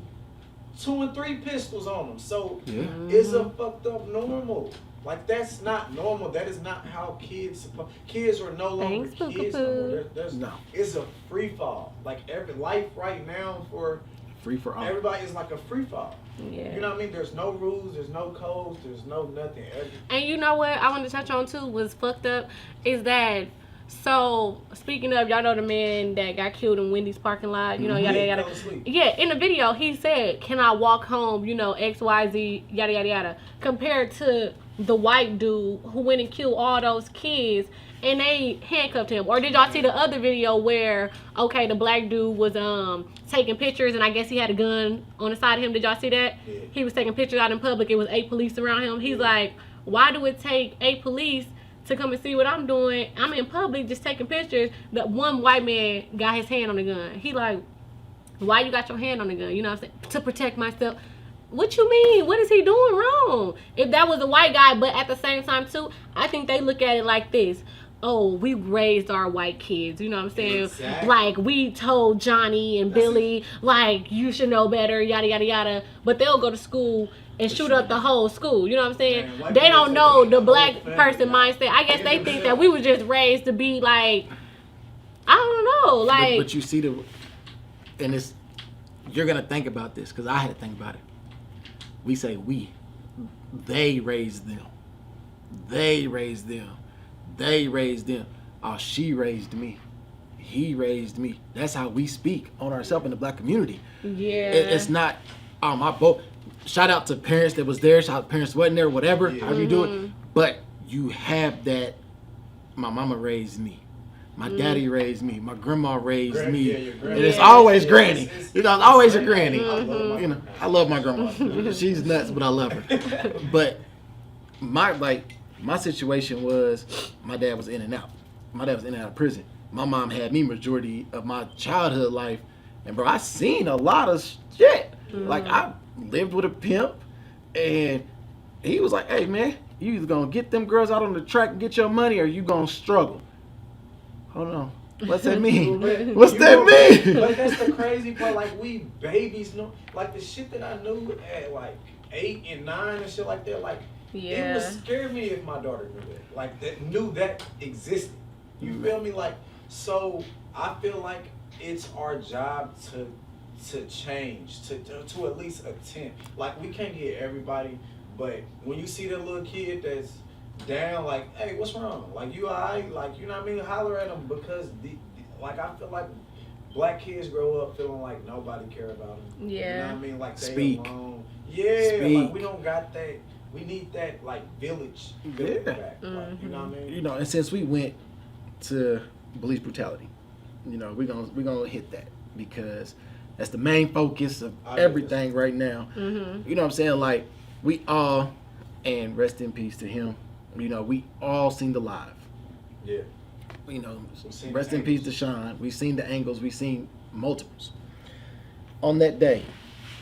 Speaker 3: 2 and 3 pistols on them. So
Speaker 1: Yeah.
Speaker 3: it's a fucked up normal. Like, that's not normal. That is not how kids are no longer
Speaker 2: Thanks,
Speaker 3: kids no more. There's
Speaker 1: No.
Speaker 3: It's a free fall. Like, every life right now for
Speaker 1: Free for all.
Speaker 3: everybody is like a free fall.
Speaker 2: Yeah.
Speaker 3: You know what I mean? There's no rules, there's no codes, there's no nothing.
Speaker 2: And you know what I wanted to touch on too was fucked up is that, so speaking of, y'all know the man that got killed in Wendy's parking lot, you know, yada yada
Speaker 3: Fell asleep.
Speaker 2: yeah, in the video he said, can I walk home, you know, XYZ, yada yada yada, compared to the white dude who went and killed all those kids and they handcuffed him. Or did y'all see the other video where, okay, the black dude was taking pictures and I guess he had a gun on the side of him? Did y'all see that?
Speaker 3: Yeah.
Speaker 2: He was taking pictures out in public. It was 8 police around him. He's like, why do it take 8 police to come and see what I'm doing? I'm in public just taking pictures. The one white man got his hand on the gun. He like, why you got your hand on the gun? You know what I'm saying? To protect myself. What you mean? What is he doing wrong? If that was a white guy, but at the same time too, I think they look at it like this. Oh, we raised our white kids, you know what I'm saying?
Speaker 3: Exactly.
Speaker 2: Like, we told Johnny and Billy, like, you should know better, yada, yada, yada. But they'll go to school and shoot up the whole school, you know what I'm saying?
Speaker 3: Man, white
Speaker 2: They
Speaker 3: people
Speaker 2: don't
Speaker 3: say
Speaker 2: know
Speaker 3: they
Speaker 2: the
Speaker 3: got
Speaker 2: black
Speaker 3: whole family
Speaker 2: person
Speaker 3: now.
Speaker 2: mindset. I guess they think that we were just raised to be like, I don't know, like.
Speaker 1: But you see and it's, you're gonna think about this because I had to think about it. We say we, they raised them, they raised them, they raised them. Oh, she raised me, he raised me. That's how we speak on ourselves in the black community.
Speaker 2: Yeah.
Speaker 1: It's not, my both. Shout out to parents that was there. Shout out to parents wasn't there. Whatever,
Speaker 3: Yeah.
Speaker 1: however you do it. But you have that. My mama raised me. My daddy raised me. My grandma raised me.
Speaker 3: Yeah, your grandma.
Speaker 1: And it's
Speaker 2: Yeah.
Speaker 1: always granny. You know, it's always your granny.
Speaker 3: I love my
Speaker 1: You know, I love my grandma. She's nuts, but I love her. But my situation was, my dad was in and out. My dad was in and out of prison. My mom had me majority of my childhood life, and bro, I seen a lot of shit. Like, I lived with a pimp, and he was like, "Hey man, you either gonna get them girls out on the track and get your money, or you gonna struggle." Hold on, what's that mean? What's that mean?
Speaker 3: But that's the crazy part. Like, we babies know, like the shit that I knew at like 8 and 9 and shit like that. Like, it would scare me if my daughter knew that. Like, that knew that existed. You feel me? Like, so I feel like it's our job to change, to at least attempt. Like, we can't get everybody, but when you see that little kid that's down, like, hey, what's wrong? Like, you alright? Like, you know what I mean? Holler at them, because like, I feel like black kids grow up feeling like nobody care about them.
Speaker 2: Yeah.
Speaker 3: You know what I mean? Like, they
Speaker 1: Speak.
Speaker 3: alone. Yeah.
Speaker 1: Speak.
Speaker 3: Like, we don't got that. We need that, like, village
Speaker 1: Yeah.
Speaker 3: back. Like, you know what I mean?
Speaker 1: You know, and since we went to police brutality, you know, we're gonna hit that because that's the main focus of everything right now. You know what I'm saying? Like, we all, and rest in peace to him, you know, we all seen the live.
Speaker 3: Yeah.
Speaker 1: You know,
Speaker 3: seen
Speaker 1: rest
Speaker 3: the
Speaker 1: in peace to Sean. We've seen the angles, we've seen multiples. On that day,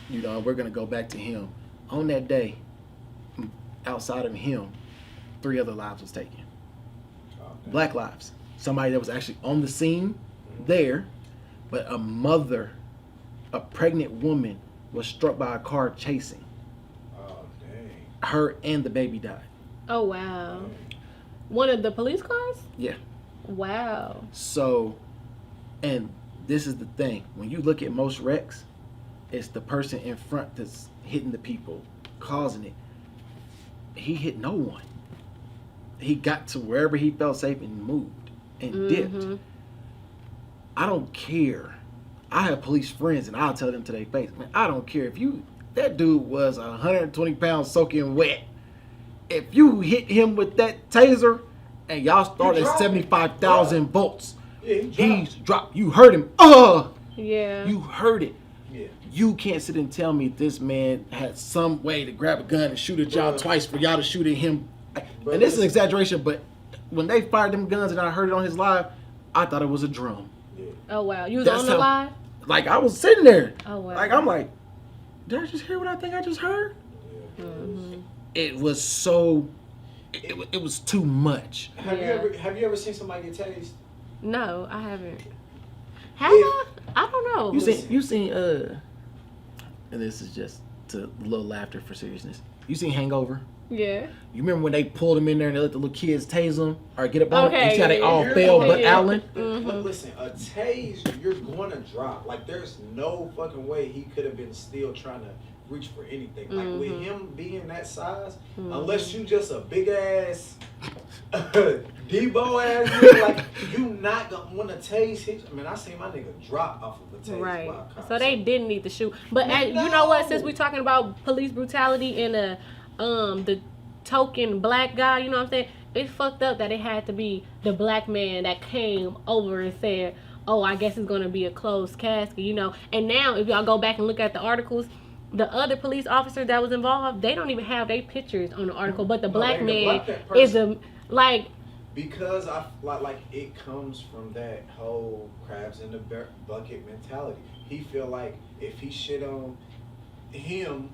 Speaker 1: you know, we're gonna go back to him. On that day, outside of him, 3 other lives was taken. Black lives. Somebody that was actually on the scene there, but a mother, a pregnant woman, was struck by a car chasing.
Speaker 3: Oh, dang.
Speaker 1: Her and the baby died.
Speaker 2: Oh, wow. One of the police cars?
Speaker 1: Yeah.
Speaker 2: Wow.
Speaker 1: So, and this is the thing. When you look at most wrecks, it's the person in front that's hitting the people, causing it. He hit no one. He got to wherever he felt safe and moved and dipped. I don't care. I have police friends and I'll tell them to their face, man, I don't care if that dude was 120 pounds soaking wet. If you hit him with that taser and y'all start at 75,000 volts,
Speaker 3: Yeah,
Speaker 1: he's dropped. You heard him.
Speaker 2: Yeah.
Speaker 1: You heard it.
Speaker 3: Yeah.
Speaker 1: You can't sit and tell me this man had some way to grab a gun and shoot at y'all twice for y'all to shoot at him. And this is an exaggeration, but when they fired them guns and I heard it on his live, I thought it was a drum.
Speaker 3: Yeah.
Speaker 2: Oh wow, you was
Speaker 1: That's
Speaker 2: on the
Speaker 1: how-
Speaker 2: live?
Speaker 1: Like I was sitting there.
Speaker 2: Oh wow.
Speaker 1: Like I'm like, did I just hear what I think I just heard?
Speaker 3: Yeah.
Speaker 2: Mhm.
Speaker 1: It was so. It was too much.
Speaker 3: Have
Speaker 2: Yeah.
Speaker 3: you ever seen somebody get tased?
Speaker 2: No, I haven't. Have I? I don't know.
Speaker 1: You seen and this is just a little laughter for seriousness. You seen Hangover?
Speaker 2: Yeah.
Speaker 1: You remember when they pulled him in there and they let the little kids tase them or get up on
Speaker 2: Okay,
Speaker 1: him? You see how they
Speaker 2: yeah,
Speaker 1: all
Speaker 3: yeah.
Speaker 1: fell but
Speaker 2: Yeah.
Speaker 1: Allen?
Speaker 2: Mhm.
Speaker 3: Listen, a tase, you're gonna drop. Like, there's no fucking way he could have been still trying to reach for anything. Like, with
Speaker 2: Mhm.
Speaker 3: him being that size,
Speaker 2: Mhm.
Speaker 3: unless you just a big ass Debo ass nigga, like, you not gonna want to tase hit. I mean, I seen my nigga drop off of a tase.
Speaker 2: Right.
Speaker 3: while cops-
Speaker 2: So they didn't need to shoot. But
Speaker 3: No.
Speaker 2: you know what? Since we're talking about police brutality and the token black guy, you know what I'm saying? It's fucked up that it had to be the black man that came over and said, "Oh, I guess it's gonna be a closed casket," you know. And now, if y'all go back and look at the articles, the other police officer that was involved, they don't even have their pictures on the article. But the
Speaker 3: No,
Speaker 2: black
Speaker 3: they
Speaker 2: man
Speaker 3: neglect that
Speaker 2: is
Speaker 3: person.
Speaker 2: like.
Speaker 3: Because I like it comes from that whole crabs in the bucket mentality. He feel like if he shit on him,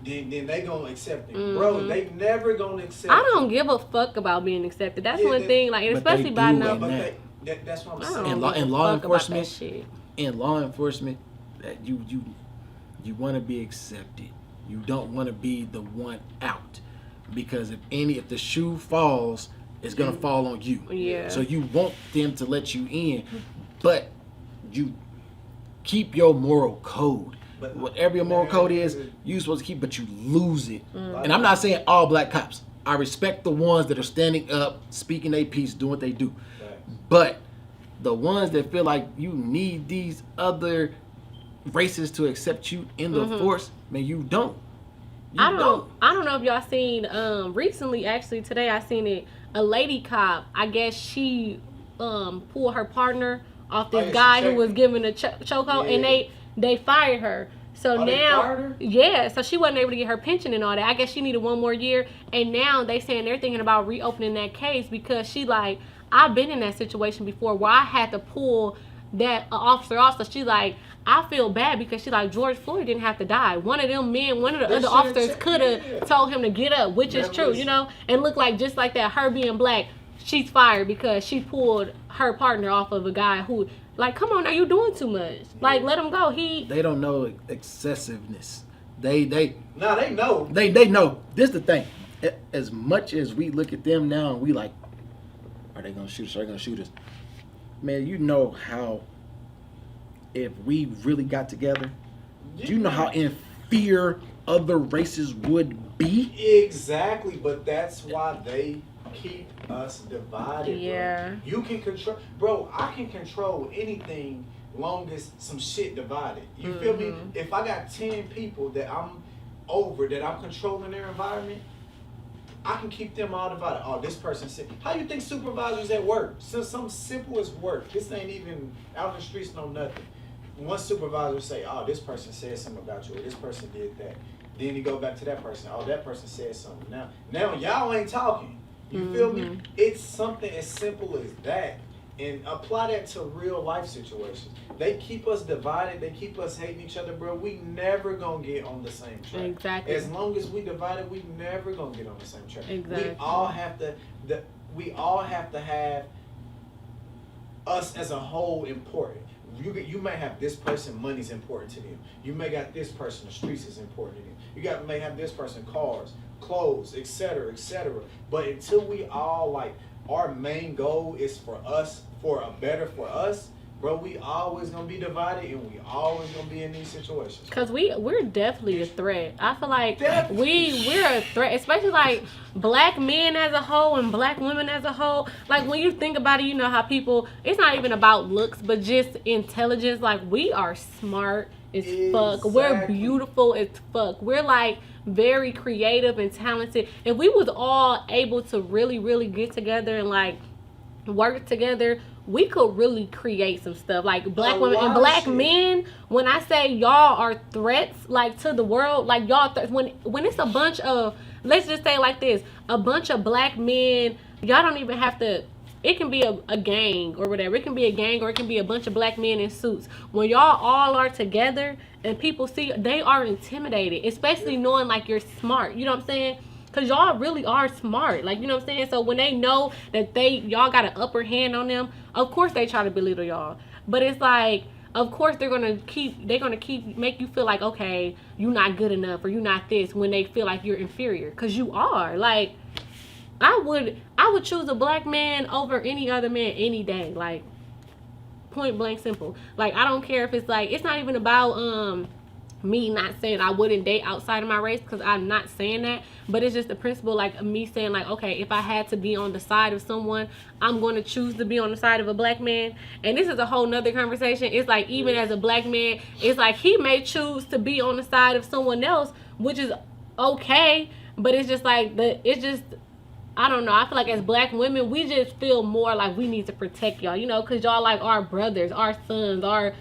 Speaker 3: then they gonna accept him, bro.
Speaker 2: Mhm.
Speaker 3: They never gonna accept.
Speaker 2: I don't give a fuck about being accepted. That's
Speaker 3: Yeah,
Speaker 2: one
Speaker 3: they-
Speaker 2: thing. Like, and
Speaker 1: But
Speaker 2: especially
Speaker 1: they
Speaker 2: by
Speaker 1: do
Speaker 2: now.
Speaker 1: in
Speaker 3: But
Speaker 1: that.
Speaker 3: that's what I'm
Speaker 2: I
Speaker 3: saying.
Speaker 2: don't
Speaker 1: In law-
Speaker 2: give a
Speaker 1: in law
Speaker 2: fuck about that
Speaker 1: enforcement,
Speaker 2: shit.
Speaker 1: In law enforcement, that you want to be accepted. You don't want to be the one out, because if the shoe falls, it's gonna fall on you.
Speaker 2: Yeah.
Speaker 1: So you want them to let you in, but you keep your moral code.
Speaker 3: But-
Speaker 1: Whatever your moral
Speaker 3: Man,
Speaker 1: code is, you supposed to keep, but you lose it.
Speaker 2: Mm.
Speaker 1: And I'm not saying all black cops. I respect the ones that are standing up, speaking their piece, doing what they do.
Speaker 3: Facts.
Speaker 1: But the ones that feel like you need these other races to accept you in the force, man, you don't. You
Speaker 2: I don't know if y'all seen recently, actually today I seen it, a lady cop, I guess she pulled her partner off
Speaker 3: Oh,
Speaker 2: this
Speaker 3: yeah,
Speaker 2: guy
Speaker 3: she
Speaker 2: who was
Speaker 3: checked-
Speaker 2: giving a chokehold, and
Speaker 3: Yeah.
Speaker 2: they fired her. So
Speaker 3: Oh, they
Speaker 2: now,
Speaker 3: fired her?
Speaker 2: yeah, so she wasn't able to get her pension and all that. I guess she needed one more year, and now they saying they're thinking about reopening that case because she like, I've been in that situation before where I had to pull that officer off. So she like, I feel bad because she like, George Floyd didn't have to die. One of them men, one of the
Speaker 3: They
Speaker 2: other
Speaker 3: should've
Speaker 2: officers
Speaker 3: checked-
Speaker 2: could have
Speaker 3: yeah.
Speaker 2: told him to get up, which is
Speaker 3: That
Speaker 2: true,
Speaker 3: was-
Speaker 2: you know, and look like just like that, her being black, she's fired because she pulled her partner off of a guy who, like, come on, now you doing too much. Like, let him go.
Speaker 1: They don't know excessiveness. They
Speaker 3: Nah, they know.
Speaker 1: know. This is the thing. As much as we look at them now and we like, are they gonna shoot us? Are they gonna shoot us? Man, you know how if we really got together, do you know how in fear other races would be?
Speaker 3: Exactly, but that's why they keep us divided.
Speaker 2: Yeah.
Speaker 3: Bro. You can control, bro. I can control anything long as some shit divided. You feel me? If I got 10 people that I'm over, that I'm controlling their environment, I can keep them all divided. Oh, this person said, how you think supervisors at work? So something simple as work. This ain't even out in the streets, no nothing. One supervisor say, oh, this person said something about you, or this person did that. Then you go back to that person. Oh, that person said something. Now y'all ain't talking. You feel me? It's something as simple as that. And apply that to real life situations. They keep us divided. They keep us hating each other, bro. We never gonna get on the same track.
Speaker 2: Exactly.
Speaker 3: As long as we divided, we never gonna get on the same track.
Speaker 2: Exactly.
Speaker 3: We all have to have us as a whole important. You may have this person, money's important to them. You may got this person, the streets is important to them. May have this person, cars, clothes, etc., etc. But until we all like, our main goal is for us, for a better for us, bro, we always gonna be divided and we always gonna be in these situations.
Speaker 2: Cause we're definitely a threat. I feel like
Speaker 3: Definitely.
Speaker 2: we're a threat, especially like black men as a whole and black women as a whole. Like when you think about it, you know how people, it's not even about looks, but just intelligence. Like we are smart as fuck. We're
Speaker 3: Exactly.
Speaker 2: beautiful as fuck. We're like very creative and talented. If we was all able to really, really get together and like work together, we could really create some stuff. Like black
Speaker 3: A
Speaker 2: women and
Speaker 3: lot of
Speaker 2: black
Speaker 3: shit.
Speaker 2: men, when I say y'all are threats like to the world, like y'all when it's a bunch of, let's just say like this, a bunch of black men y'all don't even have to. It can be a gang or whatever. It can be a gang or it can be a bunch of black men in suits. When y'all all are together and people see, they are intimidated, especially knowing like you're smart. You know what I'm saying? Because y'all really are smart. Like, you know what I'm saying? So when they know that y'all got an upper hand on them, of course they try to belittle y'all. But it's like, of course they're gonna keep make you feel like, okay, you're not good enough or you're not this, when they feel like you're inferior. Because you are. Like, I would choose a black man over any other man any day. Like, point blank simple. Like, I don't care if it's like, it's not even about me not saying I wouldn't date outside of my race, because I'm not saying that, but it's just the principle, like me saying like, okay, if I had to be on the side of someone, I'm going to choose to be on the side of a black man. And this is a whole nother conversation. It's like, even as a black man, it's like he may choose to be on the side of someone else, which is okay, but it's just like I don't know. I feel like as black women, we just feel more like we need to protect y'all, you know, because y'all like our brothers, our sons, our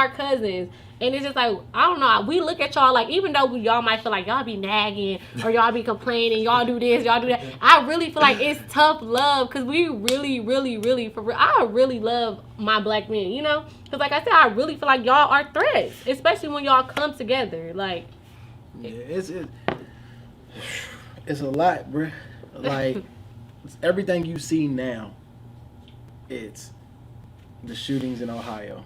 Speaker 2: cousins. And it's just like, I don't know. We look at y'all like, even though y'all might feel like y'all be nagging or y'all be complaining, y'all do this, y'all do that. I really feel like it's tough love, because we really, really, really, for real, I really love my black men, you know? Because like I said, I really feel like y'all are threats, especially when y'all come together. Like,
Speaker 1: yeah, it's a lot, bruh. Like, everything you see now, it's the shootings in Ohio.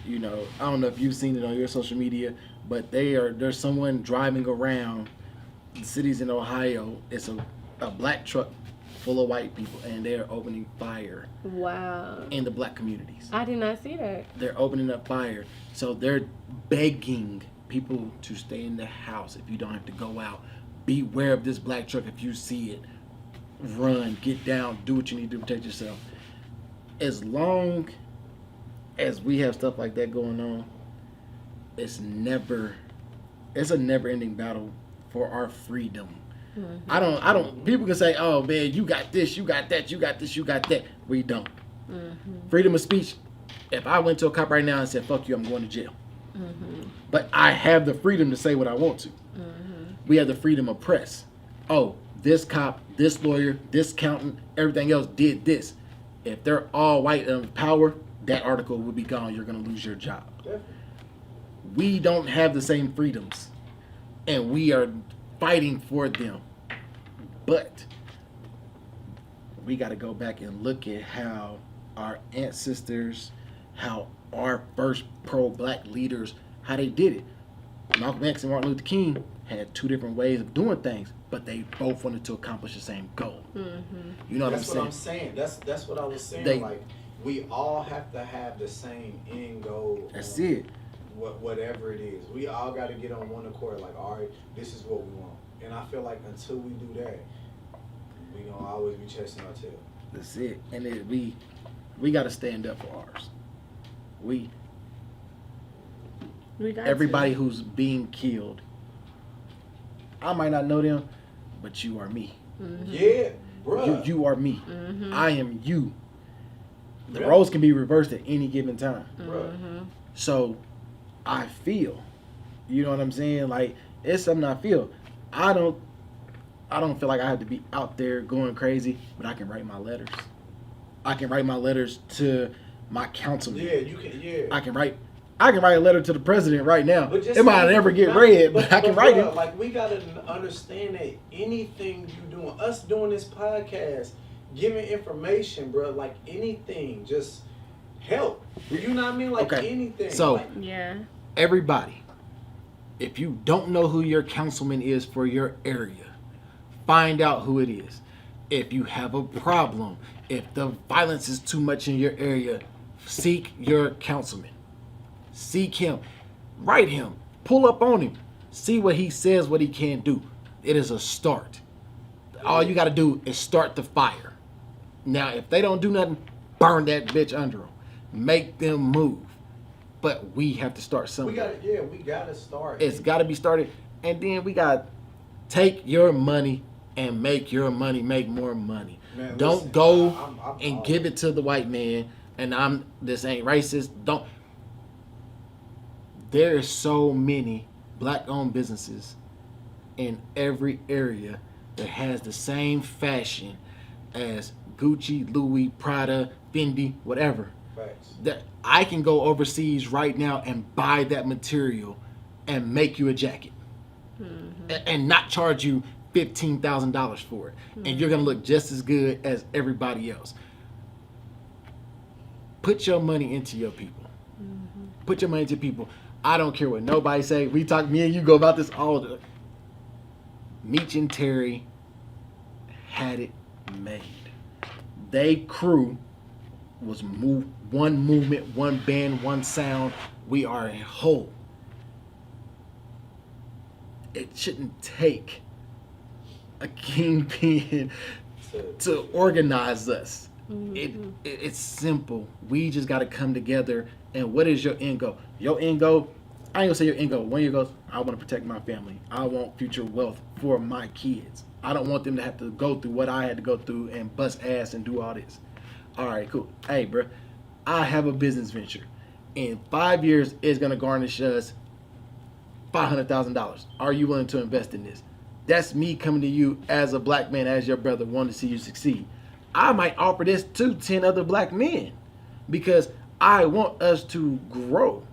Speaker 1: You know, I don't know if you've seen it on your social media, but there's someone driving around the cities in Ohio. It's a black truck full of white people, and they're opening fire.
Speaker 2: Wow.
Speaker 1: In the black communities.
Speaker 2: I did not see that.
Speaker 1: They're opening up fire. So they're begging people to stay in the house if you don't have to go out. Beware of this black truck. If you see it, run, get down, do what you need to protect yourself. As long as we have stuff like that going on, it's a never-ending battle for our freedom. Mm-hmm. I don't. People can say, "Oh man, you got this, you got that, you got this, you got that." We don't. Mm-hmm. Freedom of speech. If I went to a cop right now and said, "Fuck you, I'm going to jail," mm-hmm. but I have the freedom to say what I want to. Mm-hmm. We have the freedom of press. Oh, this cop, this lawyer, this accountant, everything else did this. If they're all white and power, that article will be gone. You're going to lose your job. We don't have the same freedoms, and we are fighting for them. But we got to go back and look at how our ancestors, how our first pro-black leaders, how they did it. Malcolm X and Martin Luther King had two different ways of doing things, but they both wanted to accomplish the same goal. Mm-hmm. You know
Speaker 3: that's
Speaker 1: what I'm saying?
Speaker 3: That's what I was saying. Like, we all have to have the same end goal.
Speaker 1: That's it.
Speaker 3: Whatever it is, we all got to get on one accord. Like, all right, this is what we want. And I feel like until we do that, we gonna always be chasing our tail.
Speaker 1: That's it. And we got to stand up for ours. We got everybody who's being killed. I might not know them, but you are me.
Speaker 3: Mm-hmm. Yeah, bro.
Speaker 1: You are me. Mm-hmm. I am you. The roles can be reversed at any given time. Mm-hmm. So I feel, you know what I'm saying? Like, it's something I feel. I don't feel like I have to be out there going crazy, but I can write my letters. I can write my letters to my councilman.
Speaker 3: Yeah, you can. Yeah.
Speaker 1: I can write a letter to the president right now. It might never get read, but I can write it.
Speaker 3: Like, we gotta understand that anything you doing, us doing this podcast, giving information, bro, like anything, just help. You know what I mean? Like, anything.
Speaker 1: So,
Speaker 3: like,
Speaker 2: yeah.
Speaker 1: Everybody, if you don't know who your councilman is for your area, find out who it is. If you have a problem, if the violence is too much in your area, seek your councilman. Seek him. Write him. Pull up on him. See what he says, what he can do. It is a start. All you got to do is start the fire. Now, if they don't do nothing, burn that bitch under them. Make them move. But we have to start somewhere.
Speaker 3: We got to start.
Speaker 1: It's got to be started. And then we got to take your money and make your money make more money. Man, don't go and give it to the white man. And this ain't racist. There are so many black-owned businesses in every area that has the same fashion as Gucci, Louis, Prada, Fendi, whatever.
Speaker 3: Facts.
Speaker 1: That I can go overseas right now and buy that material and make you a jacket, and not charge you $15,000 for it, and you're gonna look just as good as everybody else. Put your money into your people. Put your money into people. I don't care what nobody say. We talk, me and you go about this all the. Meech and Terry had it made. They crew was one movement, one band, one sound. We are a whole. It shouldn't take a kingpin to organize us. It's simple. We just got to come together. And what is your end goal? Your end goal, I ain't gonna say your end goal. One of your goals, I want to protect my family. I want future wealth for my kids. I don't want them to have to go through what I had to go through and bust ass and do all this. All right, cool. Hey, bro, I have a business venture. In 5 years, it's gonna garnish us $500,000. Are you willing to invest in this? That's me coming to you as a black man, as your brother, wanting to see you succeed. I might offer this to 10 other black men because I want us to grow.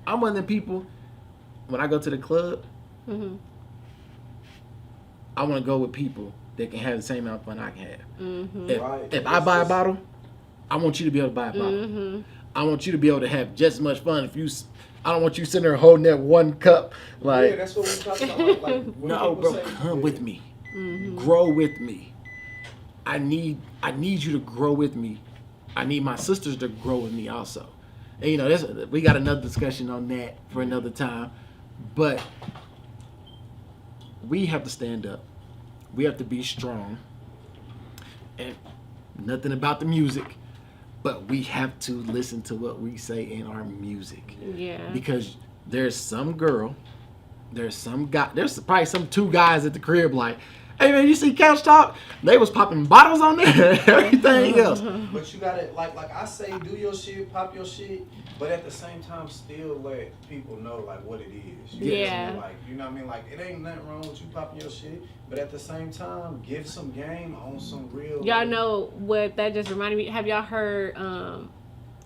Speaker 1: I'm one of them people, when I go to the club, I want to go with people that can have the same amount of fun I can have. If I buy a bottle, I want you to be able to buy a bottle. I want you to be able to have just as much fun. I don't want you sitting there holding that one cup. Like,
Speaker 3: yeah, that's what we're talking about. Like,
Speaker 1: no, bro, come with me. Grow with me. I need you to grow with me. I need my sisters to grow with me also. And, you know, we got another discussion on that for another time. But we have to stand up. We have to be strong. And nothing about the music, but we have to listen to what we say in our music.
Speaker 2: Yeah. Because
Speaker 1: there's some girl, there's some guy, there's probably some two guys at the crib like, hey man, you see Couch Talk? They was popping bottles on there and everything else.
Speaker 3: But you gotta, like I say, do your shit, pop your shit, but at the same time still let people know like what it is.
Speaker 2: Yeah.
Speaker 3: Like, you know what I mean? Like, it ain't nothing wrong with you popping your shit, but at the same time, give some game on some real.
Speaker 2: Y'all know what that just reminded me? Have y'all heard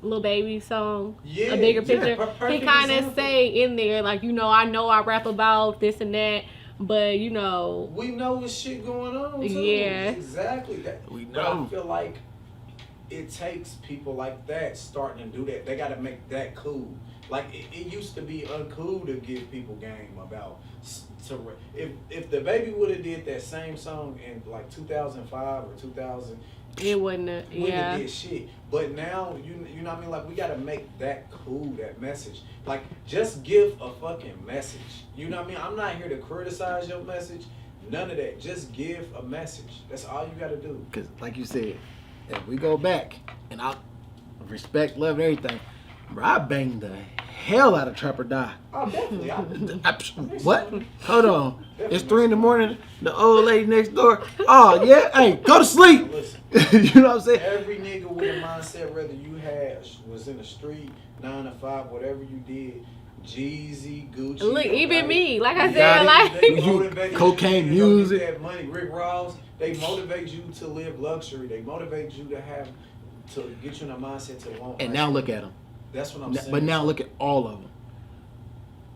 Speaker 2: Lil Baby's song?
Speaker 3: Yeah.
Speaker 2: A Bigger Picture?
Speaker 3: Yeah,
Speaker 2: he kind of say in there, like, you know, I rap about this and that. But, you know,
Speaker 3: we know what shit going on too.
Speaker 2: Yeah.
Speaker 3: Exactly.
Speaker 1: We know.
Speaker 3: But I feel like it takes people like that starting to do that. They got to make that cool. Like, it used to be uncool to give people game about. If the Baby would have did that same song in like 2005 or 2000,
Speaker 2: it wouldn't have, yeah.
Speaker 3: did shit. But now, you know what I mean? Like, we got to make that cool, that message. Like, just give a fucking message. You know what I mean? I'm not here to criticize your message. None of that. Just give a message. That's all you got to do.
Speaker 1: Because, like you said, if we go back, and I respect, love, everything, bro, I banged the hell out of Trap or Die.
Speaker 3: Oh, definitely.
Speaker 1: What? Hold on. It's 3 a.m. The old lady next door. Oh, yeah? Hey, go to sleep.
Speaker 3: Listen,
Speaker 1: you know what I'm saying?
Speaker 3: every nigga with a mindset, whether you was in the street, 9 to 5, whatever you did, Jeezy, Gucci.
Speaker 2: Look, even
Speaker 3: like,
Speaker 2: me, like I said, like
Speaker 3: they motivate
Speaker 1: cocaine
Speaker 3: you to go
Speaker 1: music.
Speaker 3: get that money. Rick Ross, they motivate you to live luxury. They motivate you to get you in a mindset to want.
Speaker 1: And now look at them.
Speaker 3: That's what I'm saying.
Speaker 1: But now look at all of them.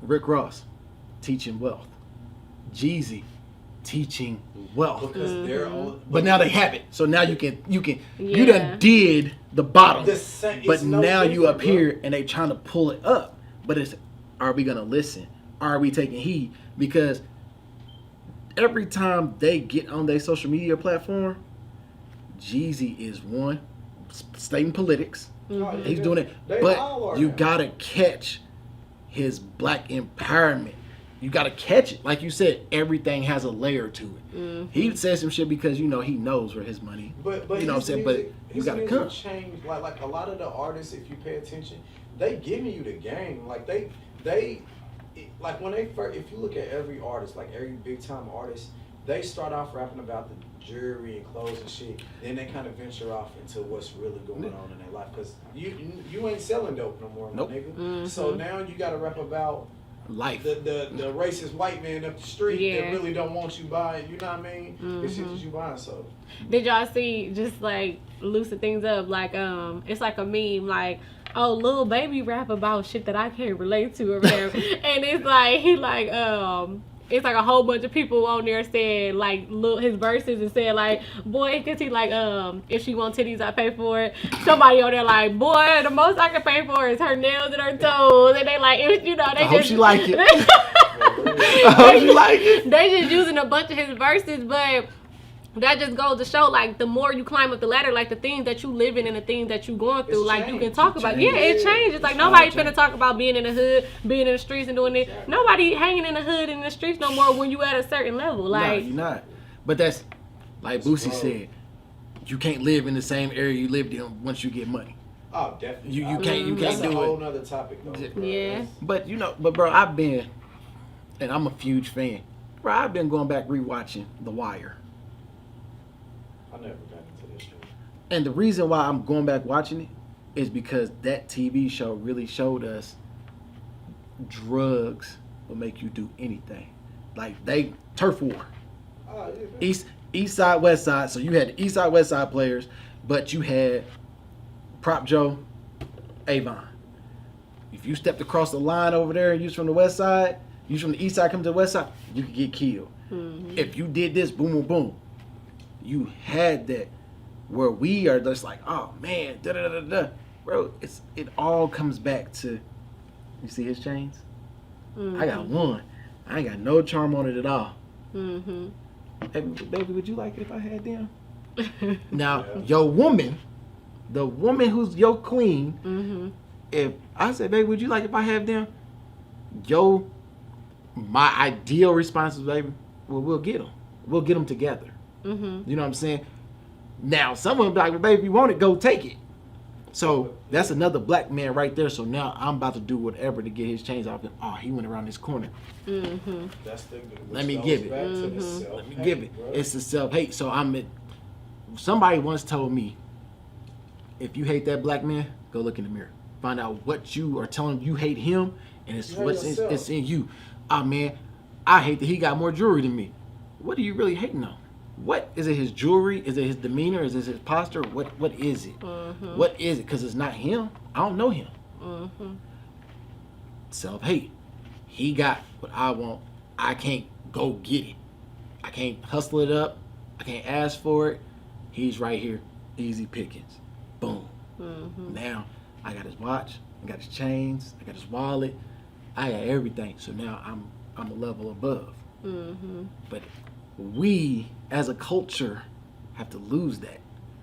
Speaker 1: Rick Ross, teaching wealth. Jeezy, teaching wealth.
Speaker 3: Because they're all.
Speaker 1: But now they have it. So now you can
Speaker 2: Yeah.
Speaker 1: you done did the bottom. But
Speaker 3: no
Speaker 1: now you up
Speaker 3: different,
Speaker 1: here and they trying to pull it up. But are we gonna listen? Are we taking heed? Because every time they get on their social media platform, Jeezy is one, stating politics. He's doing it. But you gotta catch his black empowerment. You gotta catch it. Like you said, everything has a layer to it. He says some shit because, you know, he knows where his money.
Speaker 3: But
Speaker 1: you know what I'm saying? But you gotta come.
Speaker 3: Change, like a lot of the artists, if you pay attention, they giving you the game. Like they like when they first, if you look at every artist, like every big time artist, they start off rapping about the jewelry and clothes and shit. Then they kind of venture off into what's really going on in their life. Because you ain't selling dope no more, my nigga. So now you got to rap about
Speaker 1: life.
Speaker 3: The racist white man up the street
Speaker 2: Yeah.
Speaker 3: that really don't want you buying. You know what I mean? The shit that you buying. So
Speaker 2: Did y'all see, just like loosen things up, like it's like a meme, like, oh, little baby rap about shit that I can't relate to or whatever. And it's like it's like a whole bunch of people on there saying like his verses and saying like, boy, cause he like if she want titties I pay for it. Somebody on there like, boy, the most I can pay for is her nails and her toes. And they like, you know, they
Speaker 1: I hope
Speaker 2: just
Speaker 1: she like it. I hope she like it.
Speaker 2: they just using a bunch of his verses, but that just goes to show, like, the more you climb up the ladder, like, the things that you live in and the things that you going through,
Speaker 3: It's
Speaker 2: like,
Speaker 3: changed.
Speaker 2: you can talk
Speaker 1: It
Speaker 2: about.
Speaker 1: changed.
Speaker 2: Yeah, it changes. Like,
Speaker 3: It's
Speaker 2: nobody
Speaker 1: changed.
Speaker 2: finna talk about being in the hood, being in the streets and doing it. Nobody hanging in the hood and in the streets no more when you at a certain level.
Speaker 1: Nah,
Speaker 2: Like,
Speaker 1: you're not. But that's, like Boosie said, you can't live in the same area you lived in once you get money.
Speaker 3: oh, definitely.
Speaker 1: You can't
Speaker 3: That's
Speaker 1: do
Speaker 3: a whole
Speaker 1: it.
Speaker 3: nother topic though. Bro.
Speaker 2: Yeah.
Speaker 1: But but bro, I've been, and I'm a huge fan. Bro, I've been going back rewatching The Wire.
Speaker 3: I never got into this shit.
Speaker 1: And the reason why I'm going back watching it is because that TV show really showed us drugs will make you do anything. Like turf war.
Speaker 3: Oh, yeah.
Speaker 1: East side, west side. So you had the east side, west side players, but you had Prop Joe, Avon. If you stepped across the line over there and you was from the west side, you was from the east side come to the west side, you could get killed.
Speaker 2: Mm-hmm.
Speaker 1: If you did this, boom, boom, boom. You had that where we are just like, oh man, da da da da. Bro, it all comes back to, you see his chains? I got one. I ain't got no charm on it at all.
Speaker 2: Mm-hmm.
Speaker 1: Baby, would you like it if I had them? Now, your woman, the woman who's your queen,
Speaker 2: Mm-hmm.
Speaker 1: if I said, baby, would you like it if I have them? My ideal response is, baby, well, we'll get them. We'll get them together.
Speaker 2: Mm-hmm.
Speaker 1: You know what I'm saying? Now, someone will be like, well, baby, if you want it, go take it. So that's another black man right there. So now I'm about to do whatever to get his chains off. And, oh, he went around this corner.
Speaker 2: Mm-hmm.
Speaker 3: That's the.
Speaker 1: Let me
Speaker 3: goes
Speaker 1: give it.
Speaker 3: back to the
Speaker 2: Mhm.
Speaker 1: Let me
Speaker 3: self-hate,
Speaker 1: give it.
Speaker 3: bro.
Speaker 1: It's the self-hate. So somebody once told me, if you hate that black man, go look in the mirror. Find out what you are telling him you hate him, and it's
Speaker 3: You hate
Speaker 1: what's
Speaker 3: yourself.
Speaker 1: it's in you. Ah, man, I hate that he got more jewelry than me. What are you really hating on? What is it? His jewelry? Is it his demeanor? Is it his posture? What is it?
Speaker 2: Mm-hmm.
Speaker 1: What is it? Because it's not him. I don't know him.
Speaker 2: Mm-hmm.
Speaker 1: Self-hate. He got what I want. I can't go get it. I can't hustle it up. I can't ask for it. He's right here. Easy pickings. Boom.
Speaker 2: Mm-hmm.
Speaker 1: Now I got his watch. I got his chains. I got his wallet. I got everything. So now I'm a level above.
Speaker 2: Mm-hmm.
Speaker 1: But we as a culture have to lose that.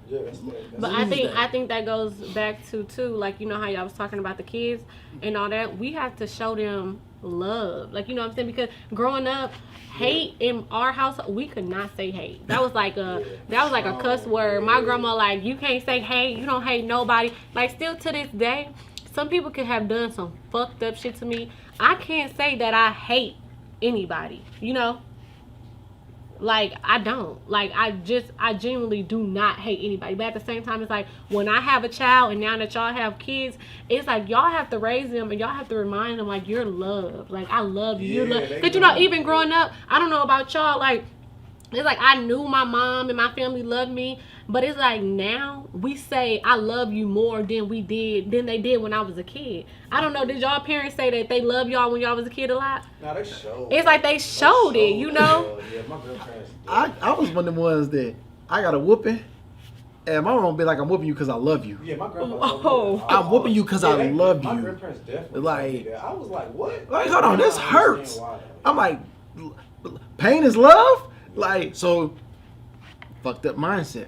Speaker 3: Yeah, that's that.
Speaker 2: But
Speaker 1: Lose that.
Speaker 2: I think that goes back to too, like, you know how y'all was talking about the kids and all that. We have to show them love, like, you know what I'm saying? Because growing up, hate in our house, we could not say hate. That was like a cuss word. My grandma like, you can't say hate. You don't hate nobody. Like, still to this day, some people could have done some fucked up shit to me. I can't say that I hate anybody. You know. Like, I don't. Like, I genuinely do not hate anybody. But at the same time, it's like, when I have a child and now that y'all have kids, it's like, y'all have to raise them and y'all have to remind them, like, you're loved. Like, I love you. You're
Speaker 3: Yeah,
Speaker 2: loved.
Speaker 3: they
Speaker 2: Because, you know,
Speaker 3: know.
Speaker 2: even growing up, I don't know about y'all, like, it's like I knew my mom and my family loved me, but it's like now we say I love you more than they did when I was a kid. I don't know, did y'all parents say that they love y'all when y'all was a kid a lot?
Speaker 3: Nah, they showed.
Speaker 2: It's like they showed it, you know?
Speaker 3: Yeah, my grandparents.
Speaker 1: I was one of them ones that I got a whooping, and my mom be like, I'm whooping you because I love you.
Speaker 3: Yeah, my grandpa.
Speaker 2: Oh.
Speaker 3: told me that.
Speaker 1: I'm whooping you 'cause I
Speaker 3: they-
Speaker 1: love
Speaker 3: My
Speaker 1: you.
Speaker 3: grandparents definitely.
Speaker 1: Like-
Speaker 3: told me that. I was like, what?
Speaker 1: Like, hold on, this
Speaker 3: I don't
Speaker 1: hurts.
Speaker 3: understand why, though.
Speaker 1: I'm like, pain is love? Like, so, fucked up mindset.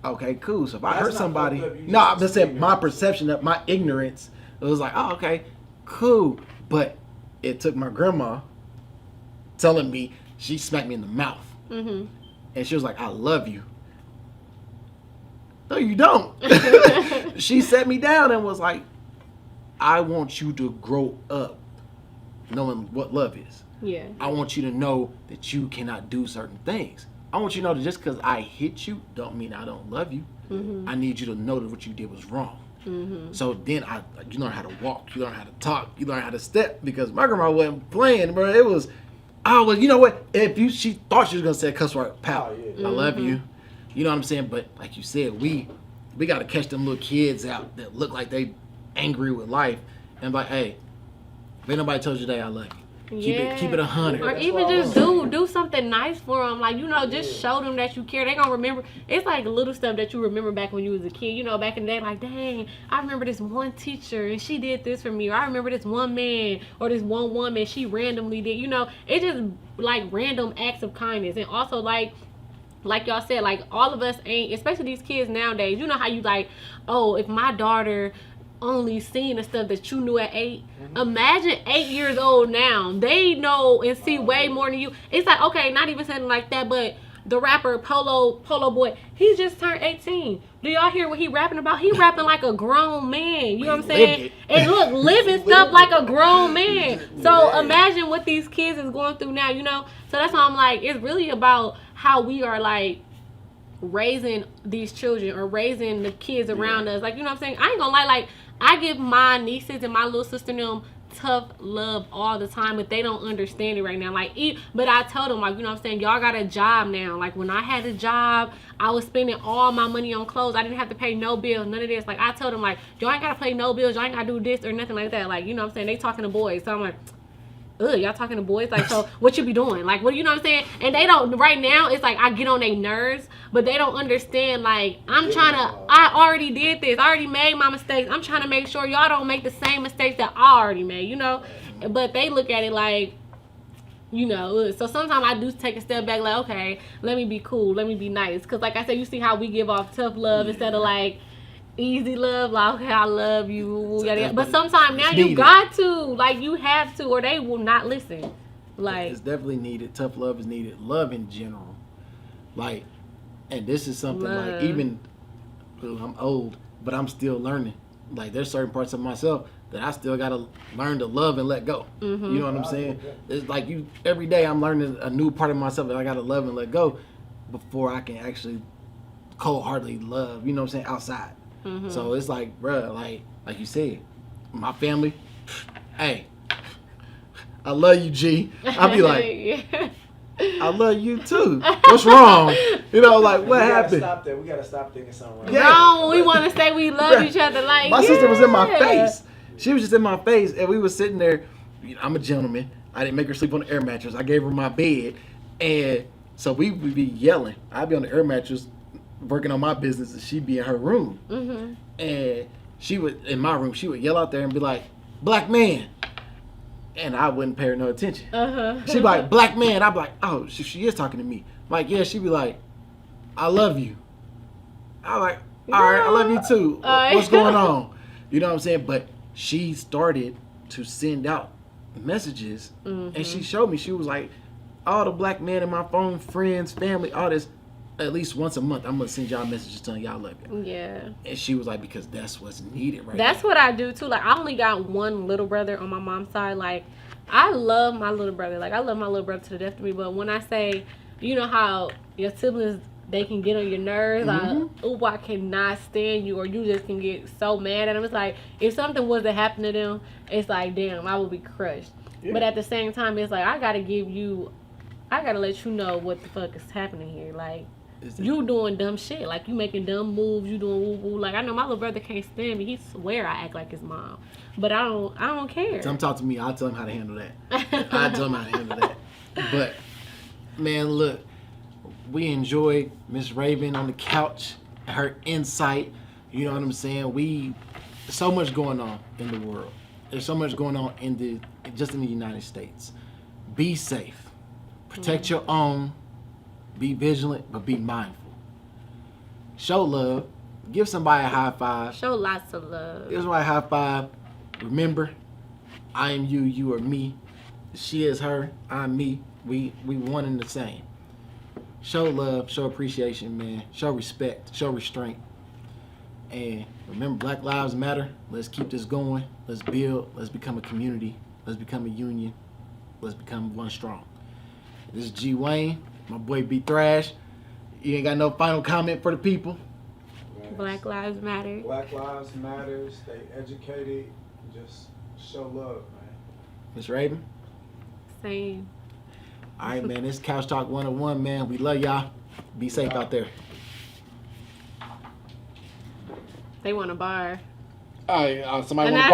Speaker 1: Okay, cool. So if I
Speaker 3: That's
Speaker 1: hurt
Speaker 3: not
Speaker 1: somebody,
Speaker 3: fucked up, you
Speaker 1: no, I'm
Speaker 3: just
Speaker 1: just saying my
Speaker 3: ignorant.
Speaker 1: perception of my ignorance, it was like, oh, okay, cool. But it took my grandma telling me, she smacked me in the mouth.
Speaker 2: Mm-hmm.
Speaker 1: And she was like, I love you. No, you don't. She set me down and was like, I want you to grow up knowing what love is.
Speaker 2: Yeah.
Speaker 1: I want you to know that you cannot do certain things. I want you to know that just because I hit you don't mean I don't love you.
Speaker 2: Mm-hmm.
Speaker 1: I need you to know that what you did was wrong.
Speaker 2: Mm-hmm.
Speaker 1: So then you learn how to walk, you learn how to talk, you learn how to step, because my grandma wasn't playing, bro. It was, well, you know what? She thought she was gonna say a cuss word, pal.
Speaker 3: Oh, yeah.
Speaker 1: I love you. You know what I'm saying? But like you said, we got to catch them little kids out that look like they angry with life, and like, hey, if ain't nobody told you today, I love you. Keep it 100.
Speaker 2: Or even just do something nice for them. Like, you know, just show them that you care. They gonna remember. It's like little stuff that you remember back when you was a kid. You know, back in the day, like, dang, I remember this one teacher and she did this for me. Or I remember this one man or this one woman, she randomly did. You know, it's just like random acts of kindness. And also like y'all said, like, all of us ain't, especially these kids nowadays, you know how you like, oh, if my daughter only seeing the stuff that you knew at 8. Imagine 8 years old now. They know and see way more than you. It's like, okay, not even something like that, but the rapper Polo Boy, he just turned 18. Do y'all hear what he rapping about? He rapping like a grown man. You know what I'm saying? And look, living stuff like a grown man. So imagine what these kids is going through now, you know? So that's why I'm like, it's really about how we are like raising these children or raising the kids around us. Like, you know what I'm saying? I ain't gonna lie, like, I give my nieces and my little sister and them tough love all the time, but they don't understand it right now. Like, but I told them, like, you know what I'm saying, y'all got a job now. Like, when I had a job, I was spending all my money on clothes. I didn't have to pay no bills, none of this. Like, I told them, like, y'all ain't gotta pay no bills, y'all ain't gotta do this or nothing like that. Like, you know what I'm saying, they talking to boys. So I'm like, ugh, y'all talking to boys? Like, so what you be doing? Like, what, you know what I'm saying? And they don't, right now, it's like I get on their nerves, but they don't understand, like, I already did this. I already made my mistakes. I'm trying to make sure y'all don't make the same mistakes that I already made, you know? But they look at it like, you know, ugh. So sometimes I do take a step back, like, okay, let me be cool, let me be nice. Because like I said, you see how we give off tough love instead of like, easy love, like, okay, I love you, yada, yada. But sometimes now you got to, like, you have to, or they will not listen. Like,
Speaker 1: it's definitely needed. Tough love is needed. Love in general, like, and this is something like, even I'm old, but I'm still learning. Like, there's certain parts of myself that I still gotta learn to love and let go. You know what I'm saying? It's like every day I'm learning a new part of myself that I gotta love and let go before I can actually cold-heartedly love. You know what I'm saying? Outside. So it's like, bruh, like you said, my family, hey, I love you, G. I'll be like, I love you too. What's wrong? You know, like, what happened?
Speaker 3: Stop that. We gotta stop thinking something wrong.
Speaker 2: No, we want to say we love each other. Like,
Speaker 1: my sister was in my face. She was just in my face, and we was sitting there. I'm a gentleman. I didn't make her sleep on the air mattress. I gave her my bed, and so we would be yelling. I'd be on the air mattress, working on my business, and she'd be in her room. And she would, in my room, she would yell out there and be like, "Black man," and I wouldn't pay her no attention. She'd be like, "Black man." I'd be like, "Oh, she is talking to me." I'm like, yeah. She'd be like, "I love you." I'm like, "All right, I love you too. What's going on?" You know what I'm saying? But she started to send out messages, and she showed me. She was like, all the black men in my phone, friends, family, all this, at least once a month, I'm gonna send y'all messages telling y'all I love you.
Speaker 2: Yeah. And
Speaker 1: she was like, because that's what's needed right now.
Speaker 2: That's what I do too. Like, I only got one little brother on my mom's side. Like, I love my little brother. Like, I love my little brother to the death of me. But when I say, you know how your siblings, they can get on your nerves, like, oh, I cannot stand you, or you just can get so mad at them. It's like, if something was to happen to them, it's like, damn, I would be crushed. Yeah. But at the same time, it's like, I gotta let you know what the fuck is happening here. Like, you doing dumb shit. Like, you making dumb moves. You doing woo-woo. Like, I know my little brother can't stand me. He swear I act like his mom. But I don't care.
Speaker 1: Come talk to me. I'll tell him how to handle that. I'll tell him how to handle that. But, man, look. We enjoy Miss Raven on the couch. Her insight. You know what I'm saying? There's so much going on in the world. There's so much going on just in the United States. Be safe. Protect your own. Be vigilant, but be mindful. Show love. Give somebody a high five.
Speaker 2: Show lots of love.
Speaker 1: Give somebody a high five. Remember, I am you, you are me. She is her, I'm me. We one and the same. Show love, show appreciation, man. Show respect, show restraint. And remember, Black Lives Matter. Let's keep this going. Let's build. Let's become a community. Let's become a union. Let's become one strong. This is G. Wayne. My boy B. THRASH. You ain't got no final comment for the people?
Speaker 3: Man,
Speaker 2: Black Lives Matter.
Speaker 3: Black Lives Matter. Stay educated. Just show love, man.
Speaker 1: Miss Raven.
Speaker 2: Same.
Speaker 1: All right, man. This Couch Talk 101, man. We love y'all. Be safe out there.
Speaker 2: They want a bar.
Speaker 1: All right, somebody
Speaker 2: And
Speaker 1: want
Speaker 2: I
Speaker 1: a bar?